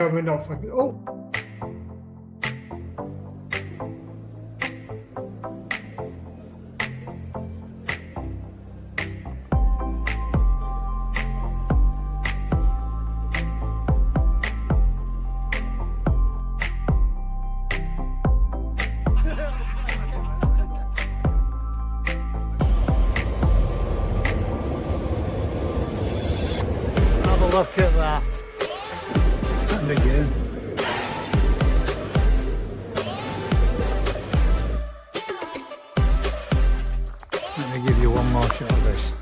We're not fucking. Oh. Have a look at that. And again. Let me give you one more shot of this.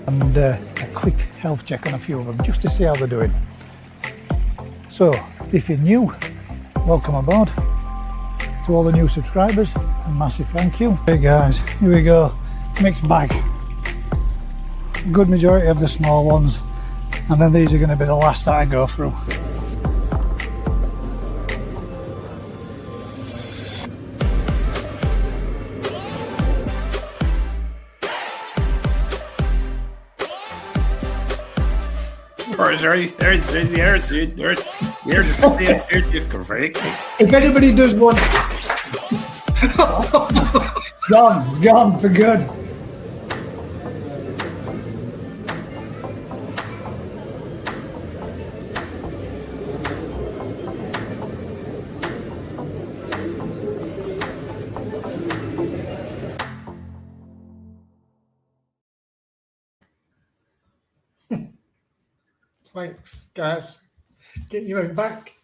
And a quick health check on a few of them just to see how they're doing. So if you're new, welcome aboard. To all the new subscribers, a massive thank you. Hey guys, here we go, mixed bag. Good majority of the small ones, and then these are going to be the last that I go through. If anybody does want, gone for good. Thanks, guys. Get you back.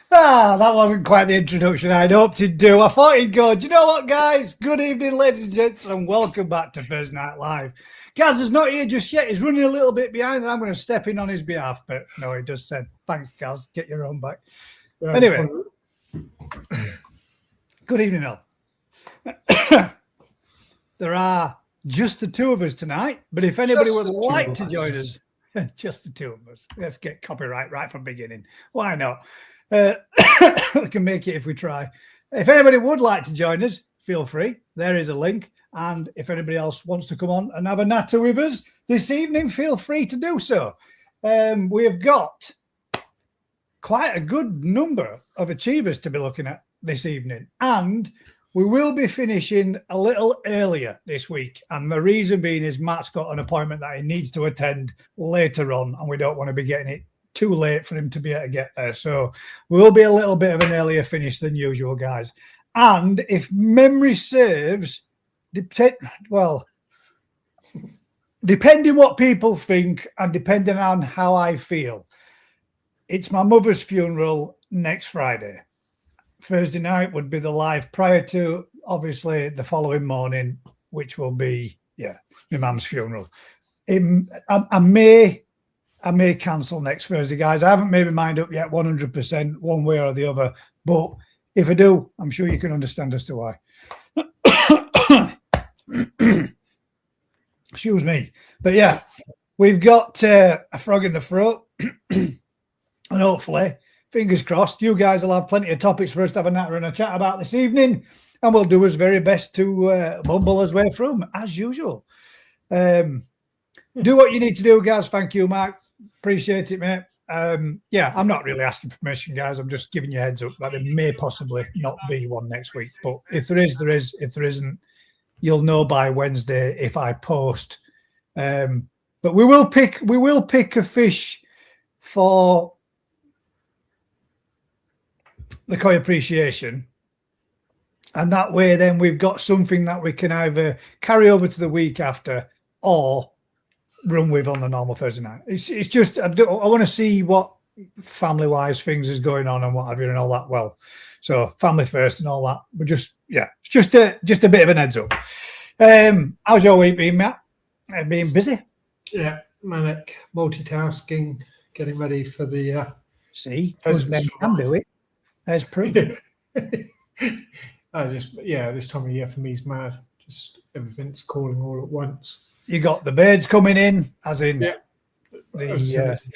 That wasn't quite the introduction I'd hoped he'd do. I thought he'd go, do you know what, guys? Good evening, ladies and gents, and welcome back to Thursday Night Live. Gaz is not here just yet. He's running a little bit behind, and I'm going to step in on his behalf. But no, he just said, thanks, Gaz. Get your own back. Anyway, good evening, all. There are just the two of us tonight, but if anybody would like to join us, just the two of us. Let's get copyright right from the beginning. Why not? We can make it if we try. If anybody would like to join us, feel free. There is a link. And if anybody else wants to come on and have a natter with us this evening, feel free to do so. We have got quite a good number of achievers to be looking at this evening. And we will be finishing a little earlier this week. And the reason being is Matt's got an appointment that he needs to attend later on, and we don't want to be getting it too late for him to be able to get there. So we'll be a little bit of an earlier finish than usual, guys. And if memory serves, depending what people think and depending on how I feel, it's my mother's funeral next Friday. Thursday night would be the live prior to, obviously, the following morning, which will be, my mum's funeral. I may cancel next Thursday, guys. I haven't made my mind up yet 100% one way or the other, but if I do, I'm sure you can understand as to why. Excuse me. But yeah, we've got a frog in the throat, and hopefully, fingers crossed, you guys will have plenty of topics for us to have a natter and a chat about this evening, and we'll do our very best to bumble our way through them, as usual. Do what you need to do, guys. Thank you, Mark. Appreciate it, mate. I'm not really asking for permission, guys. I'm just giving you a heads up that there may possibly not be one next week. But if there is, there is. If there isn't, you'll know by Wednesday if I post. But we will pick a fish for the koi appreciation, and that way then we've got something that we can either carry over to the week after or run with on the normal Thursday night. It's just I want to see what family wise things is going on and what have you and all that. Well, so family first and all that. But it's just a bit of an heads up. How's your week been, Matt? Being busy? Yeah, manic, multitasking, getting ready for the husband can do it. There's proof. This time of year for me is mad. Just everything's calling all at once. You got the birds coming in, as in the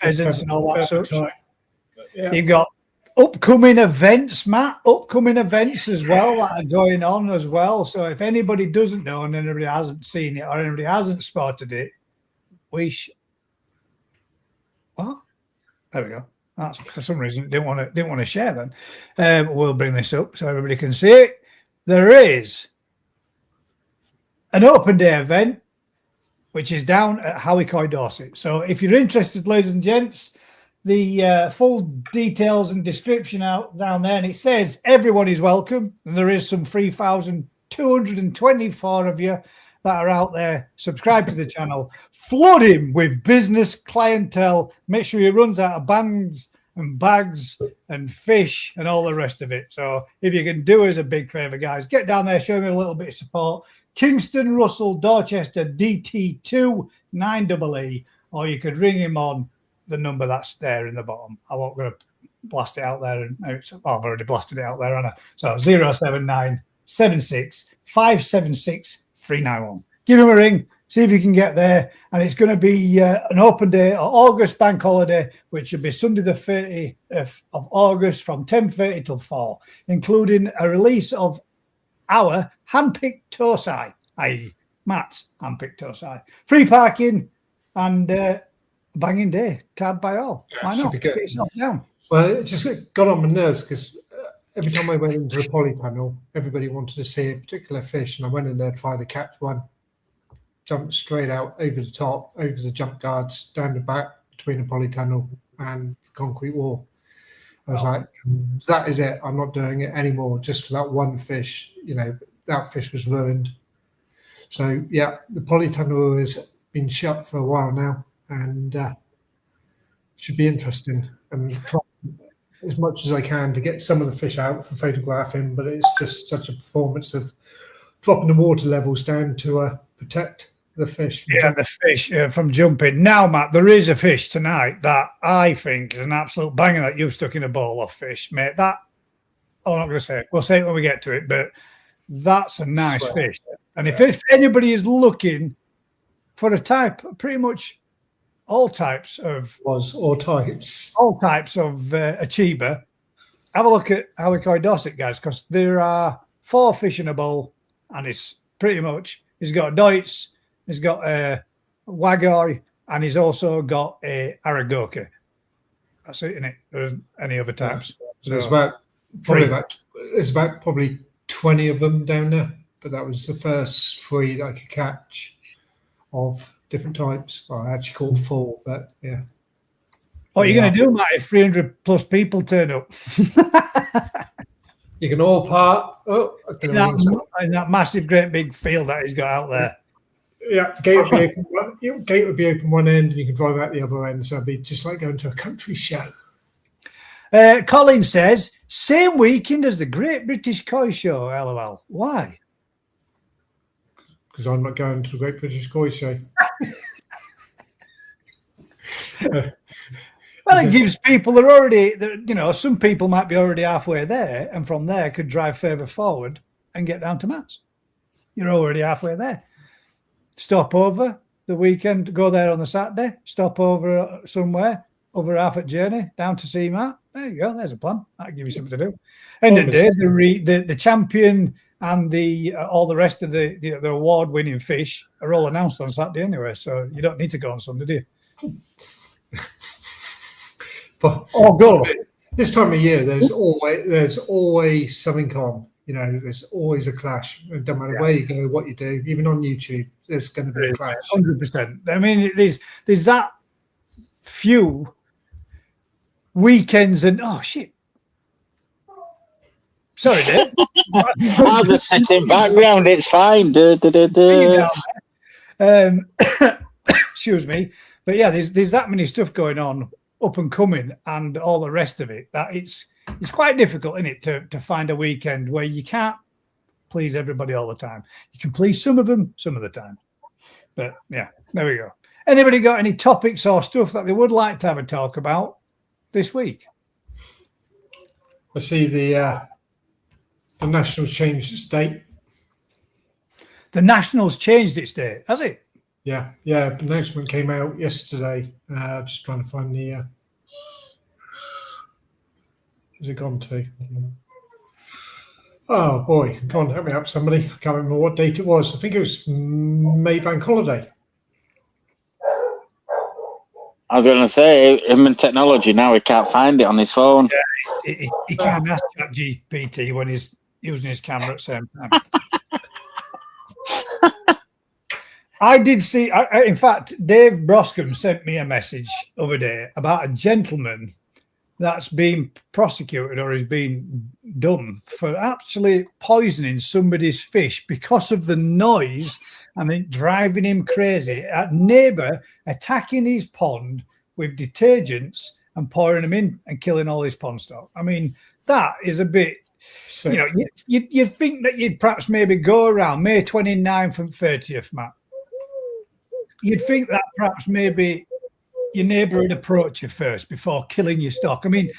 pheasants and all that such. Yeah. You've got upcoming events, Matt. Upcoming events as well that are going on as well. So if anybody doesn't know and anybody hasn't seen it or anybody hasn't spotted it, what? There we go. That's for some reason didn't want to share then. We'll bring this up so everybody can see it. There is an open day event which is down at Howicoy, Dorset. So if you're interested, ladies and gents, the full details and description out down there, and it says everyone is welcome, and there is some 3,224 of you that are out there. Subscribe to the channel, flood him with business clientele, make sure he runs out of bands and bags and fish and all the rest of it. So if you can do us a big favor, guys, get down there, show me a little bit of support. Kingston Russell Dorchester DT2 9EE, or you could ring him on the number that's there in the bottom. I won't go to blast it out there. I've already blasted it out there, haven't I? So 079 76 576 391. Give him a ring, see if you can get there. And it's going to be an open day, August bank holiday, which will be Sunday the 30th of August from 10:30 till 4, including a release of our handpicked Tosai, i.e. Matt's handpicked Tosai. Free parking and banging day, card by all. Why not? Get yourself down. Well, it just got on my nerves because every time I went into the polytunnel, everybody wanted to see a particular fish, and I went in there, tried to catch one, jumped straight out over the top, over the jump guards, down the back between the polytunnel and the concrete wall. I was like, that is it. I'm not doing it anymore just for that one fish. You know, that fish was ruined. So, yeah, the polytunnel has been shut for a while now, and should be interesting. And try as much as I can to get some of the fish out for photographing, but it's just such a performance of dropping the water levels down to protect the fish. The fish from jumping. Now, Matt, there is a fish tonight that I think is an absolute banger that you've stuck in a bowl of fish, mate. That, I'm not going to say it. We'll say it when we get to it, but that's a nice fish. And if anybody is looking for a type, pretty much all types of achiever, have a look at Howicoy Dorset, guys, because there are 4 fish in a bowl, and it's pretty much, he's got a Deutz, he's got a Wagoy, and he's also got a Aragoka. That's it, isn't it? There's any other types. So there's about probably 20 of them down there, but that was the first 3 that I could catch of different types. Well, I actually caught 4, but yeah. What are you going to do, Matt, if 300 plus people turn up? You can all part in that massive, great big field that he's got out there. Yeah, the gate would be open one end, and you can drive out the other end. So it'd be just like going to a country show. Colin says, same weekend as the Great British Koi Show, LOL. Why? Because I'm not going to the Great British Koi Show. Well, it gives people that are already, some people might be already halfway there, and from there could drive further forward and get down to Matt's. You're already halfway there. Stop over the weekend, go there on the Saturday, stop over somewhere, over half a journey, down to see Matt. There you go. There's a plan. That'll give you something to do. End of the day, the champion and all the rest of the award-winning fish are all announced on Saturday anyway, so you don't need to go on Sunday, do you? But go. This time of year, there's always something on. You know, there's always a clash. It doesn't matter where you go, what you do, even on YouTube, there's going to be a clash. 100%. I mean, there's that few weekends and shit. Sorry, Dave. As a setting background, it's fine. Excuse me, but yeah, there's that many stuff going on, up and coming, and all the rest of it. That it's quite difficult, isn't it, to find a weekend where you can't please everybody all the time. You can please some of them some of the time. But yeah, there we go. Anybody got any topics or stuff that they would like to have a talk about this week? I see the Nationals changed its date. The Nationals changed its date, has it? Yeah. Announcement came out yesterday. Just trying to find the. Where's it gone to? Oh boy, go on, help me out, somebody. I can't remember what date it was. I think it was May Bank holiday. I was going to say, him and technology now, he can't find it on his phone. Yeah, he can't ask GPT when he's using his camera at the same time. I did see, in fact, Dave Broscombe sent me a message the other day about a gentleman that's been prosecuted or has been done for actually poisoning somebody's fish because of the noise and it driving him crazy. A neighbour attacking his pond with detergents and pouring them in and killing all his pond stock. I mean, that is a bit, Sick. you know, you'd think that you'd perhaps maybe go around May 29th and 30th, Matt. You'd think that perhaps maybe your neighbour would approach you first before killing your stock. I mean,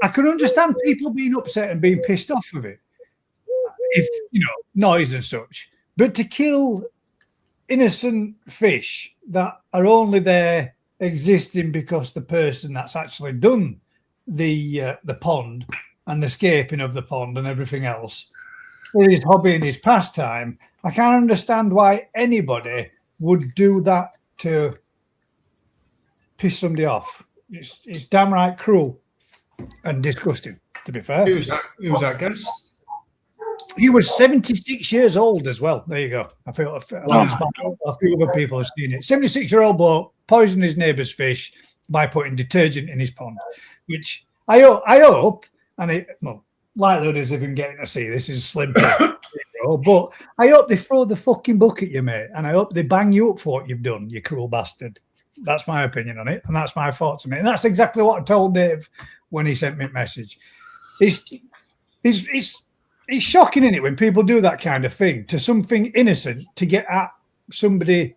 I can understand people being upset and being pissed off with it, if, you know, noise and such. But to kill innocent fish that are only there existing because the person that's actually done the pond and the scaping of the pond and everything else for his hobby and his pastime, I can't understand why anybody would do that to piss somebody off. It's downright cruel and disgusting, to be fair. Who was that, guys? He was 76 years old as well. There you go. I feel a few other people have seen it. 76-year-old bloke poisoned his neighbour's fish by putting detergent in his pond, which I hope, and likelihood is of him getting to see this is slim to but I hope they throw the fucking book at you, mate, and I hope they bang you up for what you've done, you cruel bastard. That's my opinion on it, and that's my thoughts on it. And that's exactly what I told Dave when he sent me a message. It's shocking, isn't it, when people do that kind of thing to something innocent to get at somebody.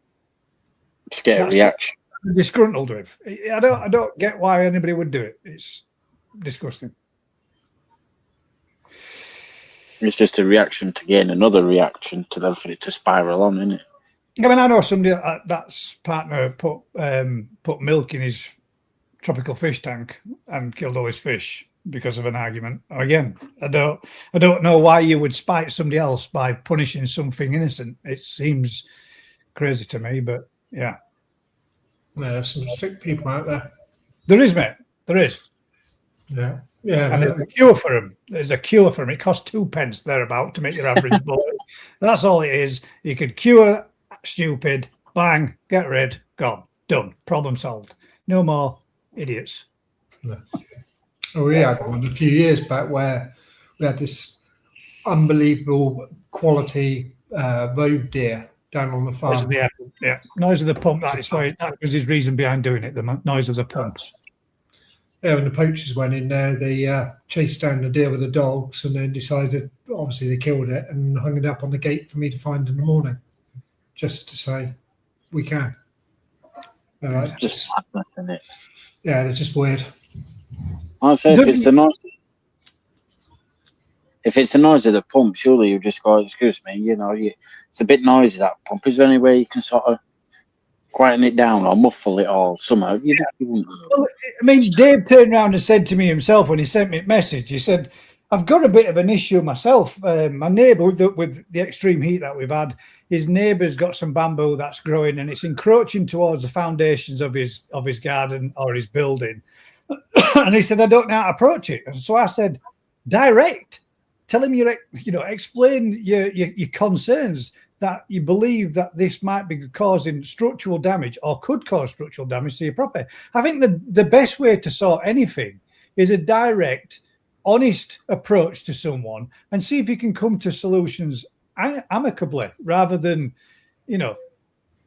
Just get a reaction. Disgruntled with. I don't get why anybody would do it. It's disgusting. It's just a reaction to gain another reaction to then for it to spiral on, isn't it? I mean, I know somebody that's partner put milk in his tropical fish tank and killed all his fish because of an argument. Again, I don't know why you would spite somebody else by punishing something innocent. It seems crazy to me, but yeah. There's some sick people out there. There is, mate. There is. Yeah. And there's a cure for them. There's a cure for them. It costs 2p thereabout to make your average boy. That's all it is. You could cure stupid, bang, get rid, gone, done, problem solved. No more idiots. No. Oh, we had one a few years back where we had this unbelievable quality road deer down on the farm. Noise of the pump. That was his reason behind doing it. The noise of the pumps. Yeah, when the poachers went in there, they chased down the deer with the dogs and then decided, obviously, they killed it and hung it up on the gate for me to find in the morning, just to say, we can. They're just madness, isn't it? Yeah, they're just weird. I'd say if it's the noise of the pump, surely you just go, excuse me, you know, it's a bit noisy, that pump. Is there any way you can sort of quieten it down or muffle it or somehow? Well, I mean, Dave turned around and said to me himself when he sent me a message, he said, I've got a bit of an issue myself. My neighbour, with the extreme heat that we've had, his neighbour's got some bamboo that's growing and it's encroaching towards the foundations of his garden or his building. And he said, I don't know how to approach it. And so I said, direct. Tell him explain your concerns, that you believe that this might be causing structural damage or could cause structural damage to your property. I think the best way to sort anything is a direct, honest approach to someone and see if you can come to solutions amicably rather than,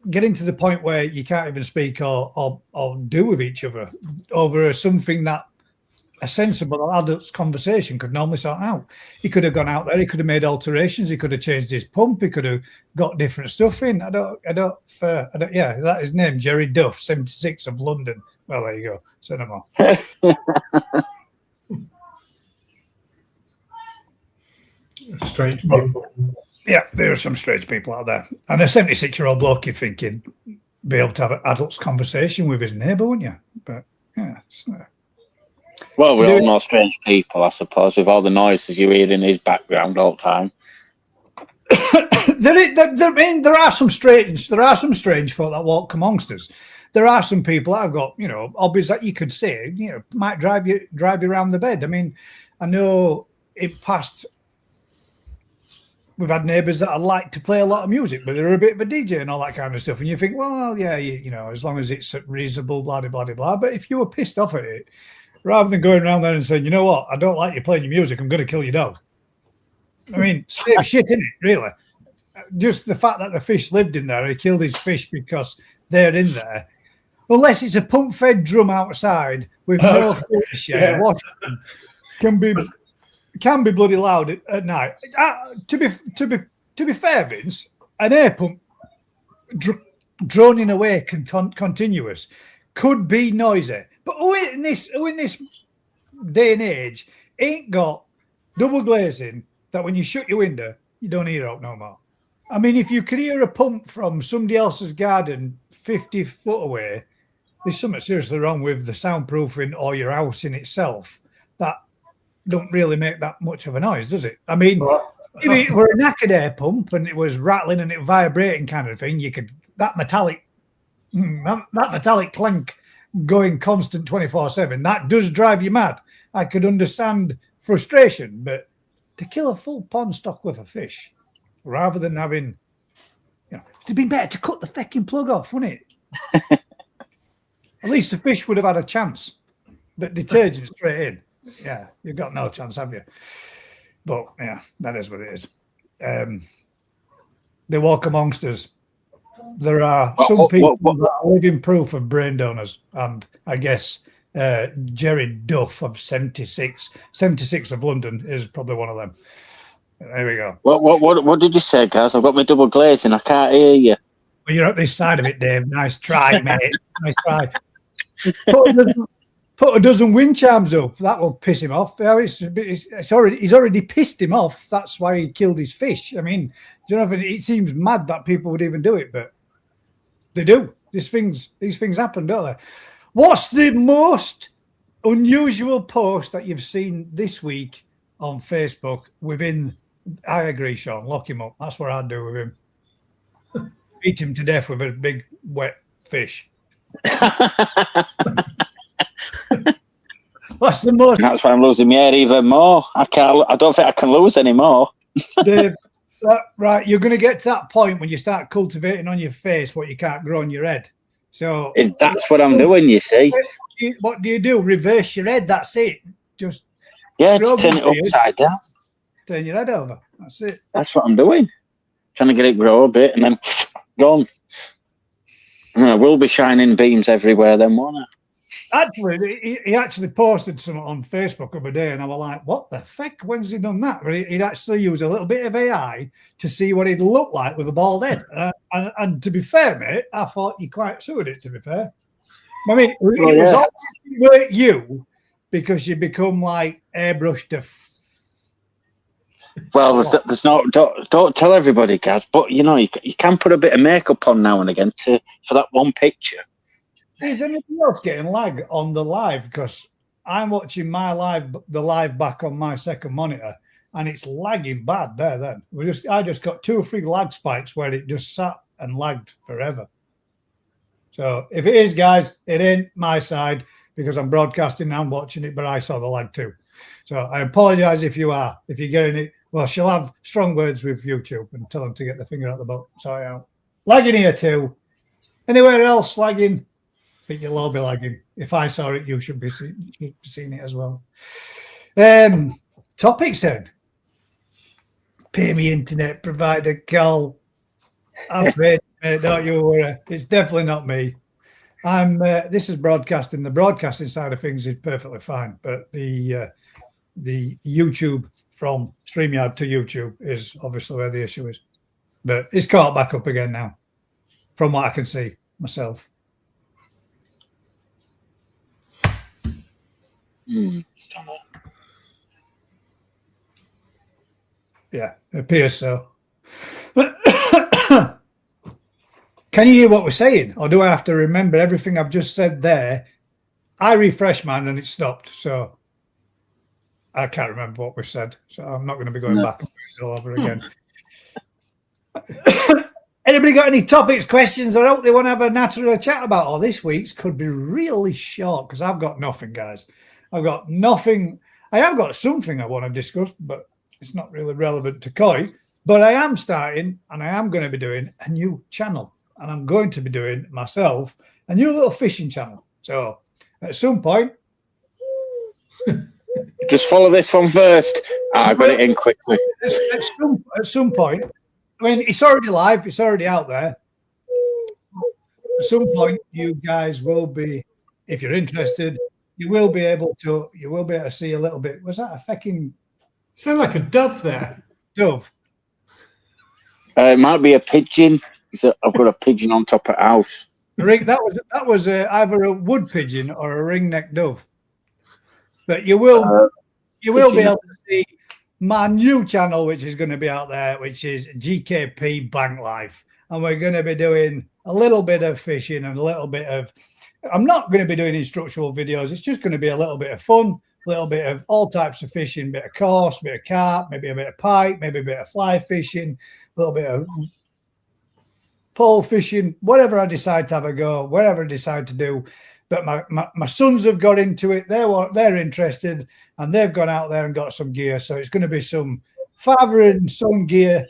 getting to the point where you can't even speak or do with each other over something that a sensible adult's conversation could normally sort out. He could have gone out there, he could have made alterations, he could have changed his pump, he could have got different stuff in. That is named Jerry Duff, 76 of London. Well, there you go. Say no more. Strange people. Yeah, there are some strange people out there. And a 76-year-old bloke, you're thinking, be able to have an adult's conversation with his neighbour, wouldn't you? But yeah, Well, we're all no strange people, I suppose, with all the noises you hear in his background all the time. There are some strange folk that walk amongst us. There are some people that have got, hobbies that you could say, might drive you around the bed. I mean, I know in past we've had neighbours that like to play a lot of music, but they're a bit of a DJ and all that kind of stuff. And you think, well, yeah, as long as it's reasonable, blah, blah, blah, blah. But if you were pissed off at it, rather than going around there and saying, you know what, I don't like you playing your music, I'm going to kill your dog. I mean, same shit, isn't it, really? Just the fact that the fish lived in there, he killed his fish because they're in there. Unless it's a pump-fed drum outside with no fish, can be bloody loud at night. To be fair, Vince, an air pump droning away continuous could be noisy. But who in this day and age ain't got double glazing that when you shut your window, you don't hear out no more? I mean, if you could hear a pump from somebody else's garden 50 foot away, there's something seriously wrong with the soundproofing or your house in itself. That don't really make that much of a noise, does it? I mean, if it were a knackered air pump and it was rattling and it vibrating kind of thing, you could that metallic clank going constant 24/7. That does drive you mad. I could understand frustration, but to kill a full pond stockworth of fish, rather than having, it'd been better to cut the fucking plug off, wouldn't it? At least the fish would have had a chance. But detergent straight in. Yeah, you've got no chance, have you? But yeah, that is what it is. They walk amongst us. There are some people that are living proof of brain donors, and I guess Jerry Duff of 76 of London is probably one of them. There we go. What did you say, guys? I've got my double glazing. I can't hear you. Well, you're at this side of it, Dave. Nice try, mate. Nice try. Put a dozen wind chimes up. That will piss him off. He's already pissed him off. That's why he killed his fish. I mean, do you know? It seems mad that people would even do it, but they do. These things happen, don't they? What's the most unusual post that you've seen this week on Facebook? I agree, Sean. Lock him up. That's what I'd do with him. Beat him to death with a big wet fish. What's the most? That's why I'm losing my hair even more. I don't think I can lose any more. Dave, right, you're going to get to that point when you start cultivating on your face what you can't grow on your head. So that's what I'm doing. You see, what do you do? Reverse your head. That's it. Just turn it upside down. Turn your head over. That's it. That's what I'm doing. Trying to get it grow a bit and then gone. I will be shining beams everywhere then, won't I? Actually, he actually posted something on Facebook the other day, and I was like, what the fuck? When's he done that? But he'd actually used a little bit of AI to see what he'd look like with a bald head. And to be fair, mate, I thought you quite suited it, to be fair. I mean, it was obviously you because you become like airbrushed to. Well, there's no. Don't tell everybody, Gaz. But you can put a bit of makeup on now and again for that one picture. Is anybody else getting lag on the live? Because I'm watching the live back on my second monitor, and it's lagging bad there. Then I just got 2 or 3 lag spikes where it just sat and lagged forever. So if it is, guys, it ain't my side because I'm broadcasting and I'm watching it, but I saw the lag too. So I apologise if you're getting it. Well, she'll have strong words with YouTube and tell them to get the finger out the butt. Sorry, out. Lagging here too. Anywhere else lagging? I think you'll all be lagging. If I saw it, you should be seeing it as well. Topics then. Pay me internet provider, Carl. I'm paid, mate, don't you worry. It's definitely not me. This is broadcasting. The broadcasting side of things is perfectly fine, but the YouTube from StreamYard to YouTube is obviously where the issue is. But it's caught back up again now, from what I can see myself. Yeah, it appears so. Can you hear what we're saying? Or do I have to remember everything I've just said there? I refreshed mine and it stopped. So I can't remember what we said. So I'm not going to be going back all over again. Anybody got any topics, questions, or else they want to have a natural chat about? Oh, this week's could be really short because I've got nothing, guys. I've got nothing. I have got something I want to discuss, but it's not really relevant to Koi. But I am starting and I am going to be doing a new channel. And I'm going to be doing myself a new little fishing channel. So at some point, just follow this one first. I got it in quickly. At some point, I mean, it's already live. It's already out there. At some point, you guys will be, if you're interested, you will be able to see a little bit. Was that a fucking sound like a dove there? Dove. It might be a pigeon. I've got a pigeon on top of the house. That was either a wood pigeon or a ring-necked dove. But you will be able to see my new channel, which is going to be out there, which is GKP Bank Life, and we're going to be doing a little bit of fishing and a little bit of. I'm not going to be doing instructional videos. It's just going to be a little bit of fun, a little bit of all types of fishing, bit of coarse, bit of carp, maybe a bit of pike, maybe a bit of fly fishing, a little bit of pole fishing, whatever I decide to have a go, whatever I decide to do. But my sons have got into it. They're interested, and they've gone out there and got some gear. So it's going to be some father and son gear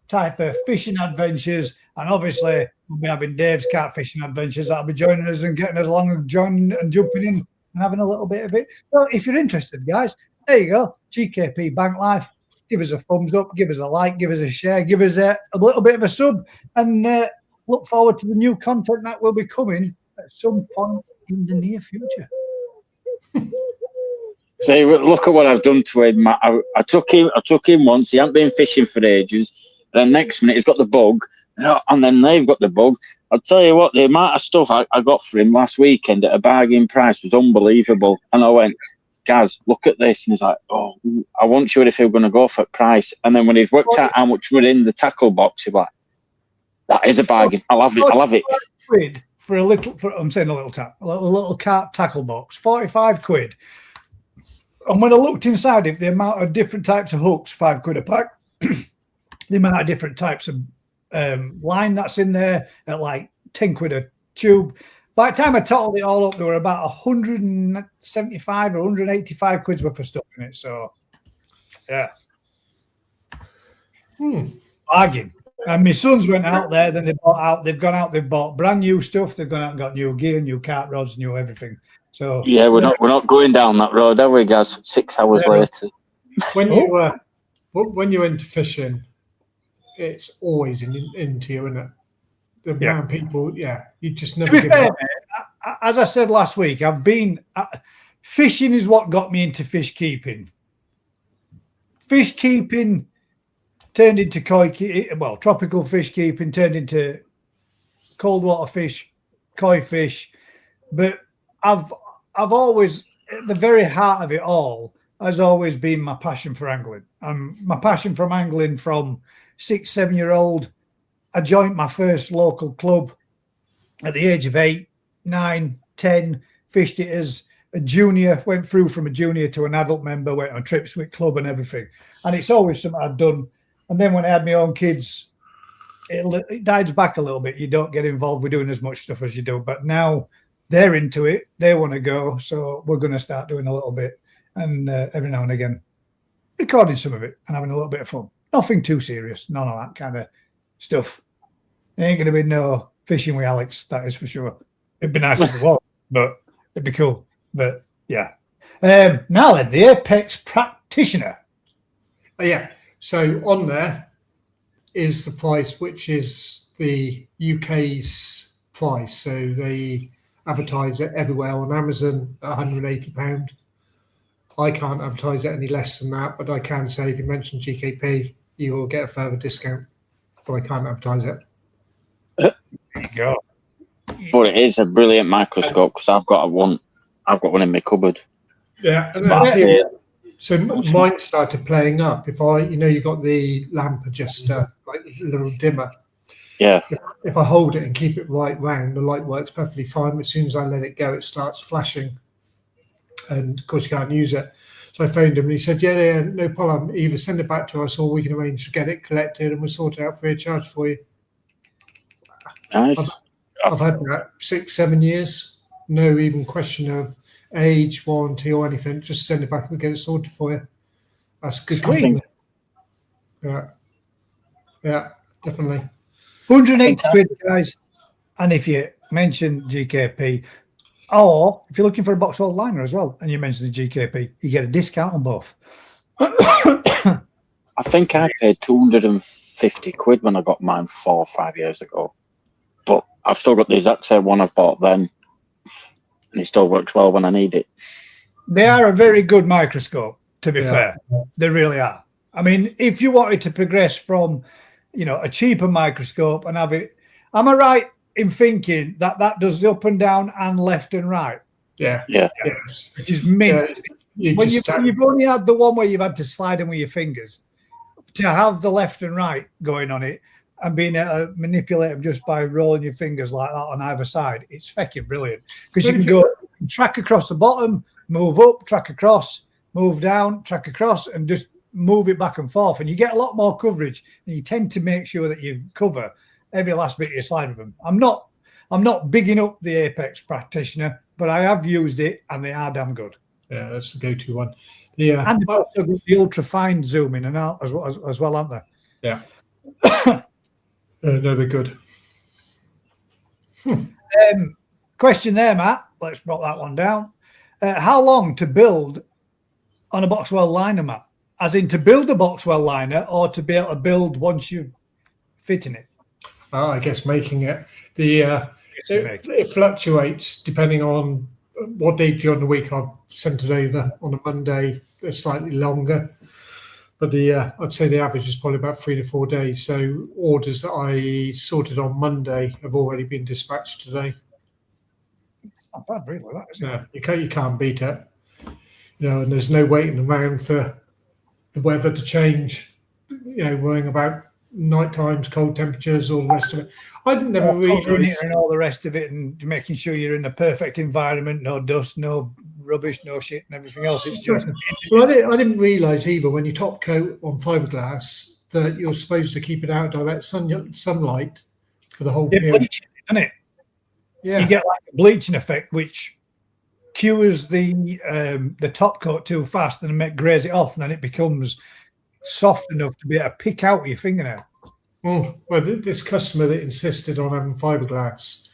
type of fishing adventures. And obviously, we'll be having Dave's cat fishing adventures. That'll be joining us and getting us along and joining and jumping in and having a little bit of it. So if you're interested, guys, there you go. GKP Bank Life. Give us a thumbs up, give us a like, give us a share, give us a little bit of a sub, and look forward to the new content that will be coming at some point in the near future. See, look at what I've done to him. I took him once. He hadn't been fishing for ages. Then next minute he's got the bug, and then they've got the bug. I'll tell you what, the amount of stuff I got for him last weekend at a bargain price was unbelievable. And I went, Gaz, look at this. And he's like, oh, I wasn't sure if he was going to go for price. And then when he's worked out how much were in the tackle box, he's like, that is a bargain. I love it. Quid for I'm saying a little carp tackle box, 45 quid. And when I looked inside it, the amount of different types of hooks, 5 quid a pack, the amount of different types of line that's in there at like 10 quid a tube. By the time I totaled it all up, there were about 175 or 185 quid's worth of stuff in it. So, yeah. Bargain. And my sons went out there, then they've bought brand new stuff. They've gone out and got new gear, new cart rods, new everything. So yeah, we're not going down that road, are we, guys? 6 hours later. When you're into fishing, it's always into you, isn't it? The amount of people, you just never. To be fair, as I said last week, I've been fishing is what got me into fish keeping. Fish keeping turned into tropical fish keeping turned into cold water fish, koi fish. But I've always, at the very heart of it all, has always been my passion for angling. My passion from angling from 6, 7-year-old. I joined my first local club at the age of 8, 9, 10, fished it as a junior, went through from a junior to an adult member, went on trips with club and everything. And it's always something I've done. And then when I had my own kids, it dies back a little bit. You don't get involved with doing as much stuff as you do. But now they're into it. They want to go. So we're going to start doing a little bit. And every now and again, recording some of it and having a little bit of fun. Nothing too serious. None of that kind of stuff. There ain't going to be no fishing with Alex, that is for sure. It'd be nice if it was, but it'd be cool. But yeah. Now then, the Apex Practitioner. Yeah. So on there is the price, which is the UK's price. So they advertise it everywhere on Amazon at £180. I can't advertise it any less than that, but I can say if you mention GKP, you will get a further discount. But I can't advertise it. There you go. But it is a brilliant microscope because I've got one in my cupboard. Yeah. So mine started playing up. If you got the lamp adjuster, like the little dimmer. Yeah. If I hold it and keep it right round, the light works perfectly fine. As soon as I let it go, it starts flashing, and of course you can't use it. So I phoned him and he said, yeah, no problem. Either send it back to us or we can arrange to get it collected and we'll sort it out free of charge for you. Nice. I've had that 6-7 years. No even question of age, warranty or anything. Just send it back and we'll get it sorted for you. That's good. Sweet. Yeah, definitely. 180 quid, guys. And if you mention GKP, or if you're looking for a Boxwell liner as well, and you mention the GKP, you get a discount on both. I think I paid 250 quid when I got mine 4 or 5 years ago. But I've still got the exact same one I've bought then. And it still works well when I need it. They are a very good microscope, to be fair. They really are. I mean, if you wanted to progress from, a cheaper microscope and have it, am I right in thinking that does the up and down and left and right? Yeah. Which is mint. When you've only had the one where you've had to slide them with your fingers, to have the left and right going on it and being able to manipulate them just by rolling your fingers like that on either side, it's fucking brilliant. Because you can go track across the bottom, move up, track across, move down, track across, and just move it back and forth. And you get a lot more coverage, and you tend to make sure that you cover every last bit you slide with them. I'm not bigging up the Apex practitioner, but I have used it, and they are damn good. Yeah, that's the go-to one. Yeah, and the ultra fine zoom in and out as well, aren't they? Yeah. No, they're good. Question there, Matt. Let's drop that one down. How long to build on a Boxwell liner, Matt? As in to build a Boxwell liner, or to be able to build once you're fitting it? I guess making it. It fluctuates depending on what day during the week I've sent it over. On a Monday, they're slightly longer. But I'd say the average is probably about 3 to 4 days. So orders that I sorted on Monday have already been dispatched today. It's not bad, really. That, is it? Yeah, you can't beat it. And there's no waiting around for the weather to change. Worrying about night times, cold temperatures, all the rest of it. I've never really and all the rest of it, and making sure you're in a perfect environment, no dust, no rubbish, no shit, and everything else. It's just. Well, I didn't realise either when you top coat on fiberglass that you're supposed to keep it out of direct sunlight for the whole period. Bleaching, isn't it? Yeah. You get like a bleaching effect, which cures the top coat too fast and graze it off, and then it becomes soft enough to be able to pick out with your fingernail. Well, this customer that insisted on having fiberglass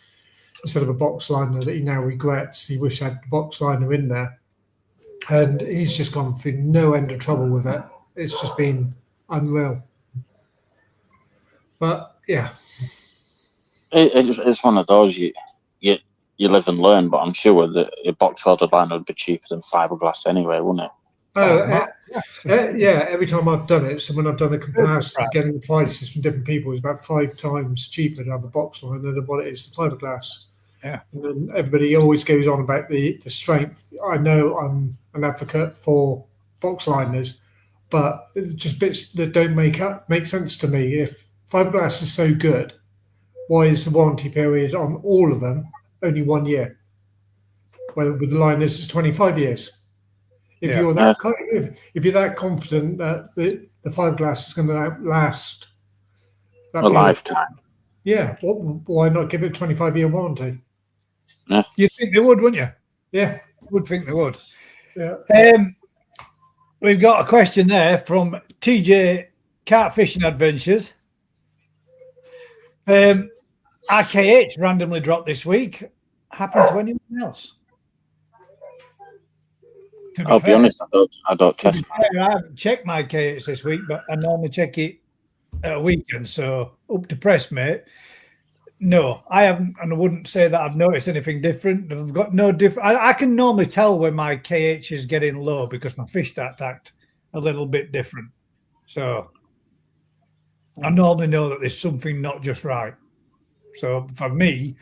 instead of a box liner that he now regrets. He wish I had the box liner in there. And he's just gone through no end of trouble with it. It's just been unreal. But, yeah. It's one of those, you live and learn, but I'm sure that a box welded liner would be cheaper than fiberglass anyway, wouldn't it? Yeah, every time I've done it, so when I've done a comparison, getting the prices from different people is about 5 times cheaper to have a box liner than what it is the fiberglass. Yeah. And then everybody always goes on about the strength. I know I'm an advocate for box liners, but it's just bits that don't make sense to me. If fiberglass is so good, why is the warranty period on all of them only 1 year? Well, with the liners, it's 25 years. If you're that confident that the fiberglass is going to last a lifetime, why not give it a 25-year warranty? Yeah. You'd think they would, wouldn't you? Yeah, would think they would. Yeah. We've got a question there from TJ Kart Fishing Adventures. RKH randomly dropped this week. Happened to anyone else? I'll be honest, I don't test mine. I haven't checked my KH this week, but I normally check it at a weekend. So up to press, mate. No, I haven't, and I wouldn't say that I've noticed anything different. I've got no different. I can normally tell when my KH is getting low because my fish start to act a little bit different. So I normally know that there's something not just right. So for me,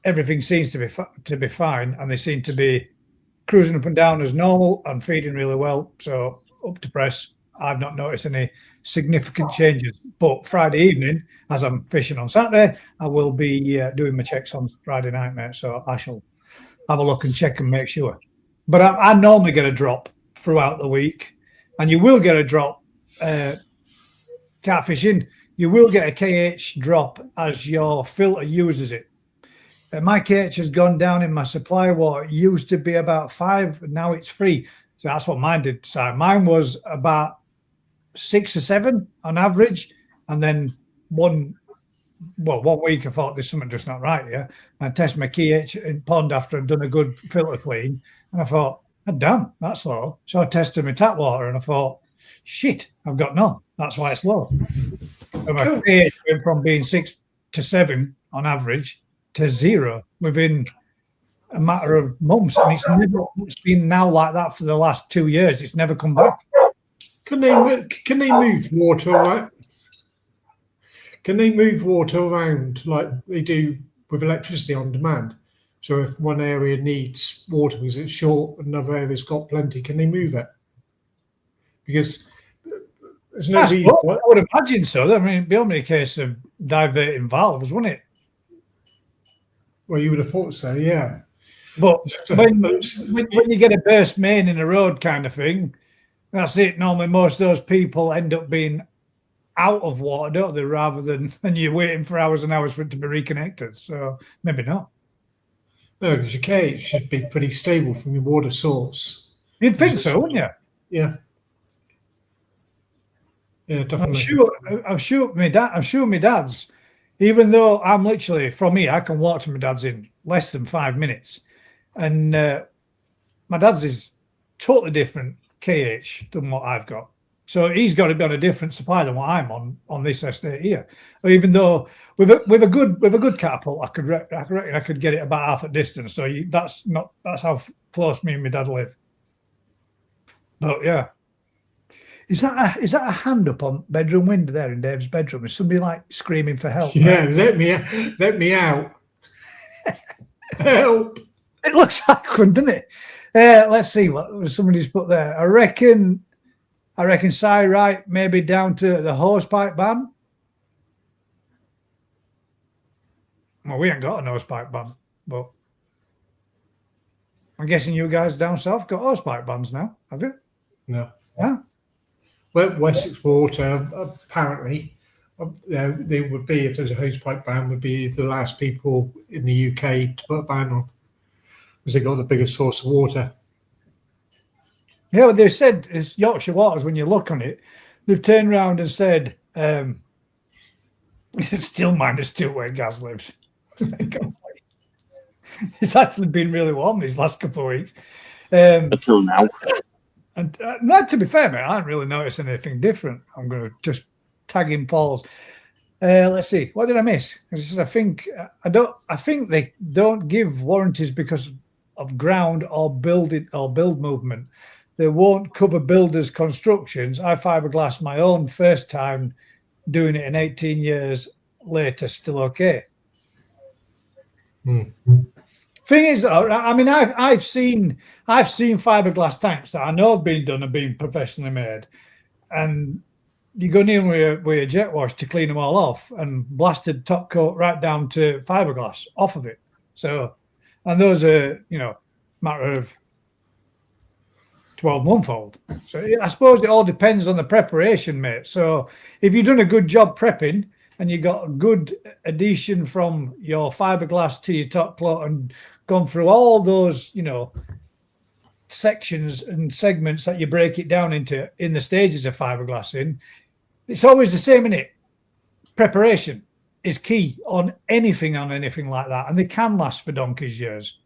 everything seems to be fine, and they seem to be cruising up and down as normal and feeding really well. So up to press. I've not noticed any significant changes. But Friday evening, as I'm fishing on Saturday, I will be doing my checks on Friday night, mate. So I shall have a look and check and make sure. But I normally get a drop throughout the week, and you will get a drop catfishing. You will get a KH drop as your filter uses it. My KH has gone down in my supply water. It used to be about 5, now it's 3. So that's what mine did. So mine was about 6 or 7 on average, and then one week I thought there's something just not right here. I tested my KH in pond after I'd done a good filter clean, and I thought, oh, damn, that's low. So I tested my tap water, and I thought, shit, I've got none. That's why it's low. So my KH went from being 6 to 7 on average to 0 within a matter of months, and it's been now like that for the last 2 years. It's never come back. Can they move water around? Can they move water around like they do with electricity on demand? So if one area needs water because it's short, another area's got plenty, can they move it? Because there's no reason. I would imagine so. I mean, it'd be only a case of diverting valves, wouldn't it? Well, you would have thought so, yeah. But when you get a burst main in a road kind of thing, that's it. Normally, most of those people end up being out of water, don't they? Rather than you're waiting for hours and hours for it to be reconnected. So maybe not. No, because your cage should be pretty stable from your water source. You'd think so, wouldn't you? Yeah. Yeah, definitely. I'm sure my dad's. Even though I'm literally from here, I can walk to my dad's in less than 5 minutes, and my dad's is totally different KH than what I've got. So he's got to be on a different supply than what I'm on this estate here. Even though with a good catapult, I reckon I could get it about half a distance. So that's how close me and my dad live. But yeah. Is that a hand up on bedroom window there in Dave's bedroom? Is somebody like screaming for help? Yeah, right? let me out. Help. It looks like one, doesn't it? Let's see what somebody's put there. I reckon Si right, maybe down to the hosepipe ban. Well, we ain't got a hosepipe ban, but I'm guessing you guys down south got hosepipe bans now, have you? No. Yeah. Well, Wessex Water, apparently, they would be, if there's a hosepipe ban, would be the last people in the UK to put a ban on, because they got the biggest source of water. Yeah, but they said it's Yorkshire Waters. When you look on it, they've turned around and said it's still -2 where Gaz lives. It's actually been really warm these last couple of weeks. Until now. And not to be fair, mate, I haven't really noticed anything different. I'm going to just tag in Paul's. Let's see, what did I miss? I think they don't give warranties because of ground or build movement. They won't cover builders' constructions. I fiberglass my own first time doing it in 18 years later, still okay. Thing is, I mean, I've seen fiberglass tanks that I know have been done and been professionally made, and you go near with a jet wash to clean them all off and blasted top coat right down to fiberglass off of it. So, and those are matter of 12-month-old. So I suppose it all depends on the preparation, mate. So if you've done a good job prepping and you got a good adhesion from your fiberglass to your top coat and gone through all those, sections and segments that you break it down into in the stages of fiberglassing, it's always the same, innit? Preparation is key on anything like that, and they can last for donkey's years.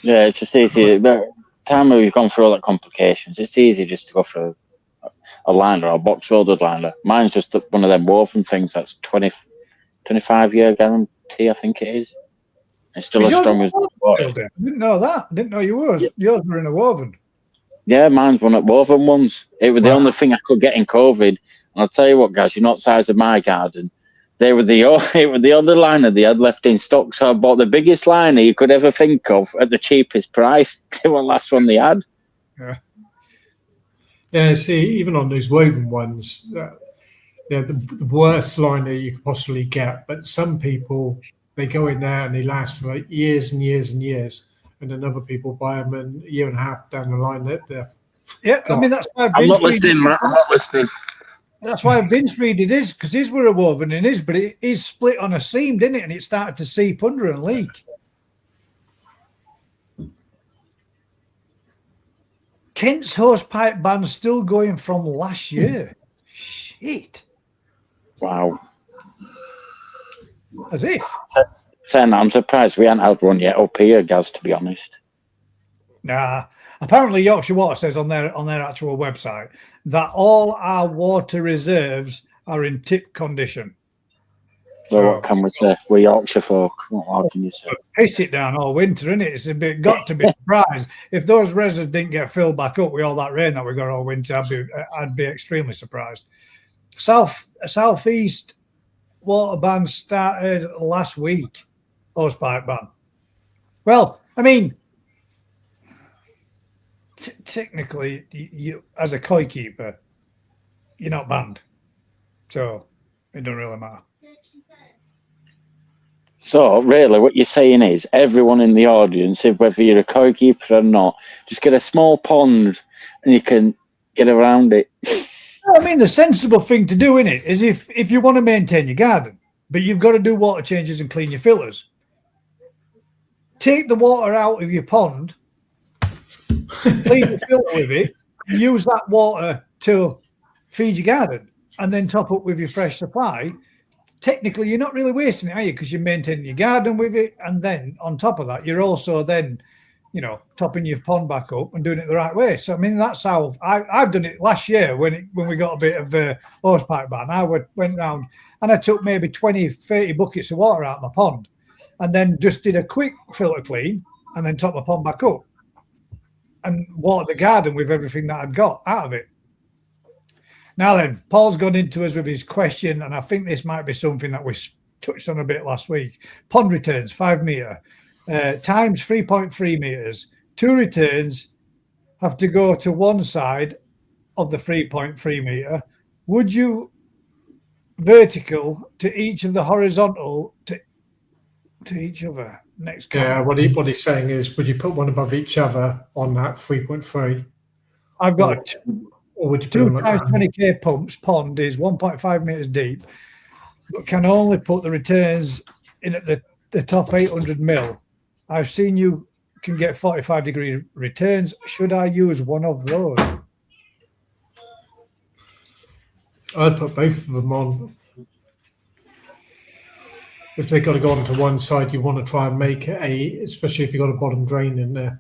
Yeah, it's just easy. But time we've gone through all that complications, it's easy just to go for a liner or a box welded liner. Mine's just one of them woven things that's 25-year guarantee, I think it is. It's still as strong as. I didn't know that. I didn't know yours were in a woven. Yeah, mine's one of woven ones. It was the only thing I could get in COVID. And I'll tell you what, guys, you're not the size of my garden. It was the only liner they had left in stock. So I bought the biggest liner you could ever think of at the cheapest price. It was the last one they had. Yeah. Yeah, see, even on those woven ones, they're the worst liner you could possibly get. But some people, they go in there and they last for like years and years and years. And then other people buy them and a year and a half down the line that they're Yeah, I mean, that's why I'm not listening, Matt. I'm not listening. That's why Vince Reed it is, because his were a woven in his, but it is split on a seam, didn't it? And it started to seep under and leak. Kent's hosepipe ban still going from last year. Shit. Wow. As if. Saying that, I'm surprised we haven't had one yet up here, Gaz, to be honest. Nah. Apparently, Yorkshire Water says on their actual website that all our water reserves are in tip condition. So what can we say? We're Yorkshire folk. What can you say? Piss it down all winter, isn't it? It's a bit got to be surprised if those reservoirs didn't get filled back up with all that rain that we got all winter. I'd be extremely surprised. Southeast water ban started last week. Hosepipe ban. Well, I mean, technically, you as a koi keeper, you're not banned, so it don't really matter. So, really, what you're saying is everyone in the audience, whether you're a koi keeper or not, just get a small pond and you can get around it. I mean, the sensible thing to do, innit, is if you want to maintain your garden, but you've got to do water changes and clean your filters, take the water out of your pond, clean the filter with it, use that water to feed your garden, and then top up with your fresh supply. Technically, you're not really wasting it, are you? Because you're maintaining your garden with it, and then on top of that, you're also then, topping your pond back up and doing it the right way. So, I mean, that's how I've done it last year when we got a bit of a hosepipe ban. I went round and I took maybe 20, 30 buckets of water out of my pond, and then just did a quick filter clean, and then top my pond back up, and watered the garden with everything that I'd got out of it. Now then, Paul's gone into us with his question, and I think this might be something that we touched on a bit last week. Pond returns, 5 metre, times 3.3 metres. 2 returns have to go to one side of the 3.3 metre. Would you vertical to each of the horizontal to each other? Next comment. Yeah, what he's saying is, would you put one above each other on that 3.3? I've got or would you put 2 them times 20k pumps. Pond is 1.5 metres deep, but can only put the returns in at the top 800 mil. I've seen you can get 45-degree returns. Should I use one of those? I'd put both of them on. If they've got to go onto one side, you want to try and make especially if you've got a bottom drain in there,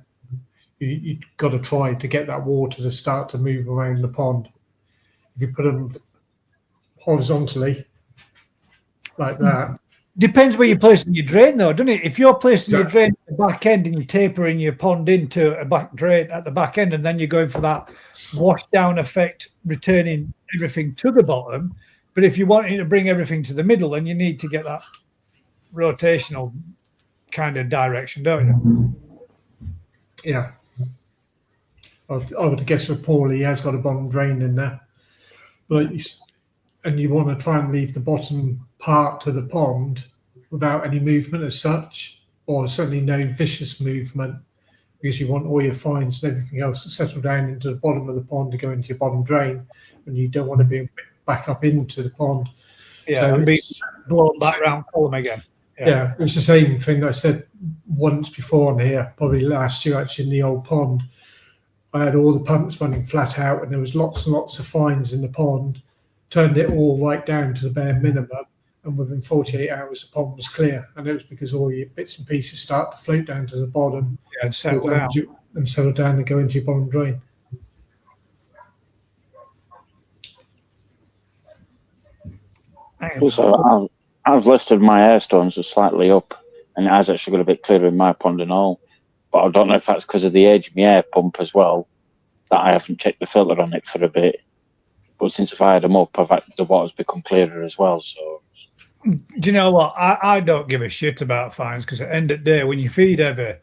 you've got to try to get that water to start to move around the pond. If you put them horizontally like that. Depends where you're placing your drain, though, doesn't it? If you're placing your drain at the back end and you're tapering your pond into a back drain at the back end, and then you're going for that wash down effect, returning everything to the bottom. But if you're wanting to bring everything to the middle, then you need to get that rotational kind of direction, don't you? Yeah. I would guess with Paul, he has got a bottom drain in there. And you want to try and leave the bottom part to the pond without any movement as such, or certainly no vicious movement, because you want all your fines and everything else to settle down into the bottom of the pond to go into your bottom drain, and you don't want to be back up into the pond. Yeah, so and be blown back round column again. Yeah, it was the same thing I said once before on here, probably last year actually, in the old pond. I had all the pumps running flat out, and there was lots and lots of fines in the pond. Turned it all right down to the bare minimum, and within 48 hours the pond was clear. And it was because all your bits and pieces start to float down to the bottom and settle down and go into your bottom drain. Also, I've listed my air stones are slightly up, and it has actually got a bit clearer in my pond and all. But I don't know if that's because of the age of my air pump as well, that I haven't checked the filter on it for a bit. But since I've fired them up, the water's become clearer as well. So, do you know what? I don't give a shit about fines, because at the end of the day, when you feed heavy,